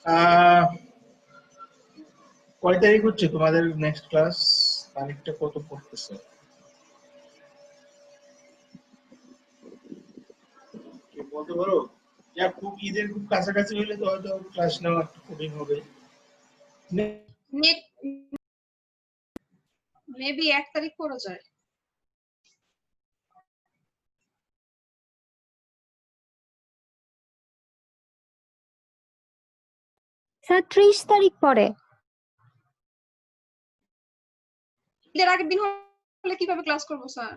Speaker 1: আহ কয় তারিখ হচ্ছে তোমাদের নেক্সট ক্লাস, তারিখটা কত পড়তেছে কি বলতে পারো? যা খুব ঈদের খুব কাছাকাছি হইলে তো হয়তো ক্লাস নেওয়া একটু কঠিন হবে।
Speaker 3: মেবি 1 তারিখ করা যায়।
Speaker 4: স্যার 30 তারিখ পরে।
Speaker 3: ঈদের আগের দিন হলে কিভাবে ক্লাস করবো স্যার?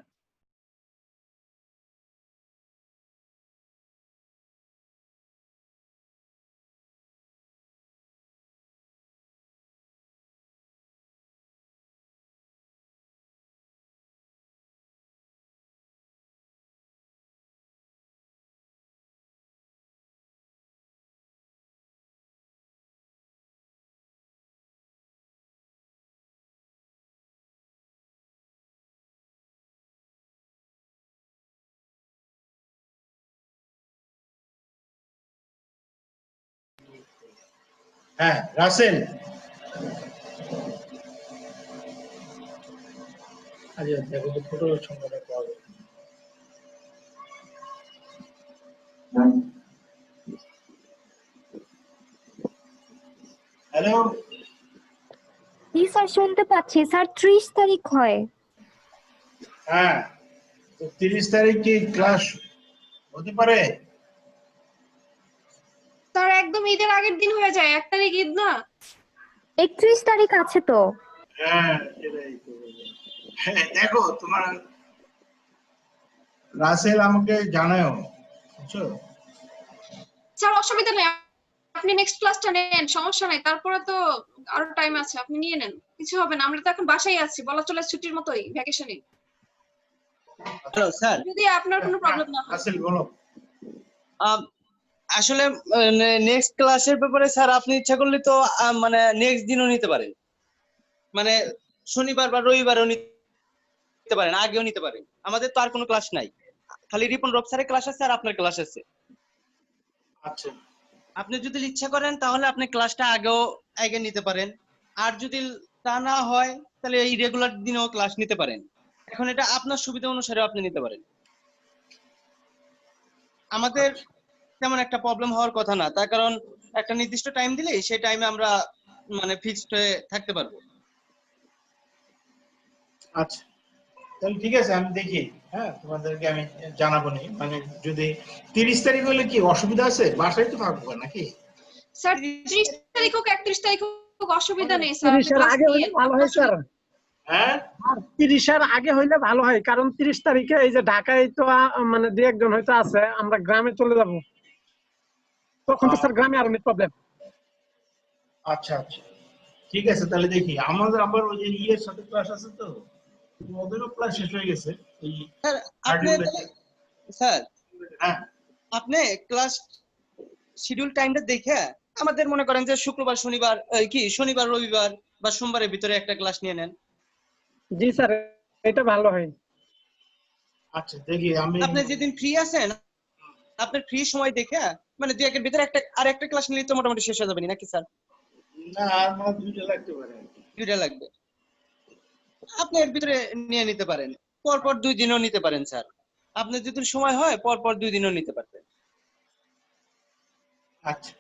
Speaker 1: হ্যাঁ রাসেল, আচ্ছা দেখো তো ছোট সংখ্যাটা পাওয়া যায়। হ্যালো,
Speaker 4: জি স্যার শুনতে পাচ্ছি স্যার 30 তারিখ হয়।
Speaker 1: হ্যাঁ তো 30 তারিখ কি ক্লাস হতে পারে?
Speaker 3: স্যার একদম ঈদের আগের দিন হয়ে যায়, 1 তারিখ ঈদ না।
Speaker 4: 31 তারিখ আছে তো।
Speaker 1: হ্যাঁ সেটাই তো। হ্যাঁ দেখো তোমার রাসেল আমাকে জানাও, বুঝছো?
Speaker 3: স্যার অসুবিধা নেই, আপনি নেক্সট ক্লাসটা নেন, সমস্যা নাই। তারপরে তো আরো টাইম আছে, আপনি নিয়ে নেন, কিছু হবে না। আমরা তো এখন বাসায় আছি, বলা চলে ছুটির মতোই, ভ্যাকেশনে।
Speaker 2: হ্যালো স্যার,
Speaker 3: যদি আপনার কোনো প্রবলেম না হয়।
Speaker 1: রাসেল বলো।
Speaker 2: আসলে নেক্সট ক্লাসের ব্যাপারে স্যার আপনি ইচ্ছা করলে তো মানে নেক্সট দিনও নিতে পারেন, মানে শনিবার বা রবিবারও নিতে পারেন, আগেও নিতে পারেন। আমাদের তো আর কোনো ক্লাস নাই, খালি রিপন রব স্যারের ক্লাস আছে আর আপনার ক্লাস আছে।
Speaker 1: আচ্ছা
Speaker 2: আপনি যদি ইচ্ছা করেন তাহলে আপনি ক্লাসটা আগে নিতে পারেন, আর যদি তা না হয় তাহলে এই রেগুলার দিনেও ক্লাস নিতে পারেন। এখন এটা আপনার সুবিধা অনুসারে আপনি নিতে পারেন। আমাদের তেমন একটা প্রবলেম হওয়ার কথা না, তার কারণ একটা নির্দিষ্ট টাইম দিলেই সেই টাইমে আমরা মানে ফিক্সড হয়ে থাকতে পারবো।
Speaker 1: আচ্ছা তাহলে ঠিক আছে, আমি দেখি। হ্যাঁ তোমাদেরকে আমি জানাবো নি, মানে যদি 30 তারিখ হলে কি অসুবিধা আছে? বাসায় তো থাকবো নাকি?
Speaker 3: স্যার 30 তারিখ হোক 31 তারিখ হোক, অসুবিধা নেই স্যার, আপনি
Speaker 5: 30-এর
Speaker 3: ক্লাস
Speaker 5: আগে হইলে
Speaker 3: নিয়েন,
Speaker 5: ভালো
Speaker 3: আপনার
Speaker 5: হয় স্যার।
Speaker 1: হ্যাঁ
Speaker 5: আর 30-এর আগে হইলে ভালো হয়, কারণ 30 তারিখে এই যে ঢাকায় তো মানে দু একজন হয়তো আছে, আমরা গ্রামে চলে যাব, তখন তো স্যার গ্রামে আরো প্রবলেম।
Speaker 1: আচ্ছা আচ্ছা ঠিক আছে, তাহলে দেখি। আমাদের আবার ওই যে ইয়ের সাথে ক্লাস আছে তো, ওদেরও ক্লাস শেষ হয়ে গেছে এই
Speaker 2: স্যার আপনি
Speaker 1: থার্টি।
Speaker 2: স্যার
Speaker 1: হ্যাঁ
Speaker 2: আপনি ক্লাস শিডিউল টাইমটা দেখে আমাদের মনে করেন যে শুক্রবার শনিবার কি শনিবার রবিবার বা সোমবারের ভিতরে একটা ক্লাস নিয়ে নেন।
Speaker 5: জি স্যার, এটা ভালো হয়।
Speaker 1: আচ্ছা দেখি আমি।
Speaker 2: আপনি যেদিন ফ্রি আছেন আপনার ফ্রি সময় দেখে মানে দুই একের ভিতরে একটা ক্লাস নিলে তো মোটামুটি শেষ হয়ে যাবে নাকি স্যার?
Speaker 1: না আর আমার 2টা লাগতে পারে আর কি।
Speaker 2: দুইটা লাগবে, আপনি এর ভিতরে নিয়ে নিতে পারেন, পরপর 2 দিনও নিতে পারেন স্যার। আপনার যদি সময় হয় পরপর 2 দিনও নিতে পারবেন।
Speaker 1: আচ্ছা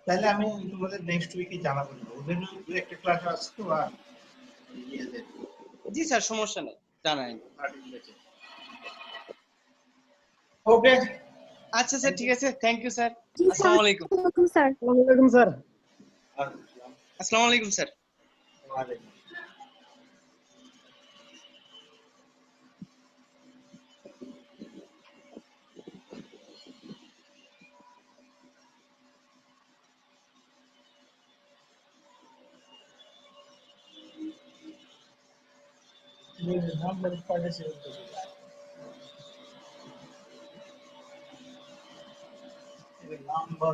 Speaker 1: তাহলে আমি তোমাদের নেক্সট উইকে জানাবো। ওদের দু একটা ক্লাস আছে তো, আর ইয়েদের
Speaker 2: জি স্যার, সমস্যা নেই, জানাই।
Speaker 1: ওকে।
Speaker 2: আচ্ছা স্যার, ঠিক আছে, থ্যাংক ইউ স্যার।
Speaker 4: জি স্যার,
Speaker 2: আসসালামু আলাইকুম।
Speaker 4: স্যার।
Speaker 5: আসসালামু আলাইকুম স্যার।
Speaker 2: আসসালামু আলাইকুম স্যার।
Speaker 1: নাম্বার পাঠিয়েছে নাম্বার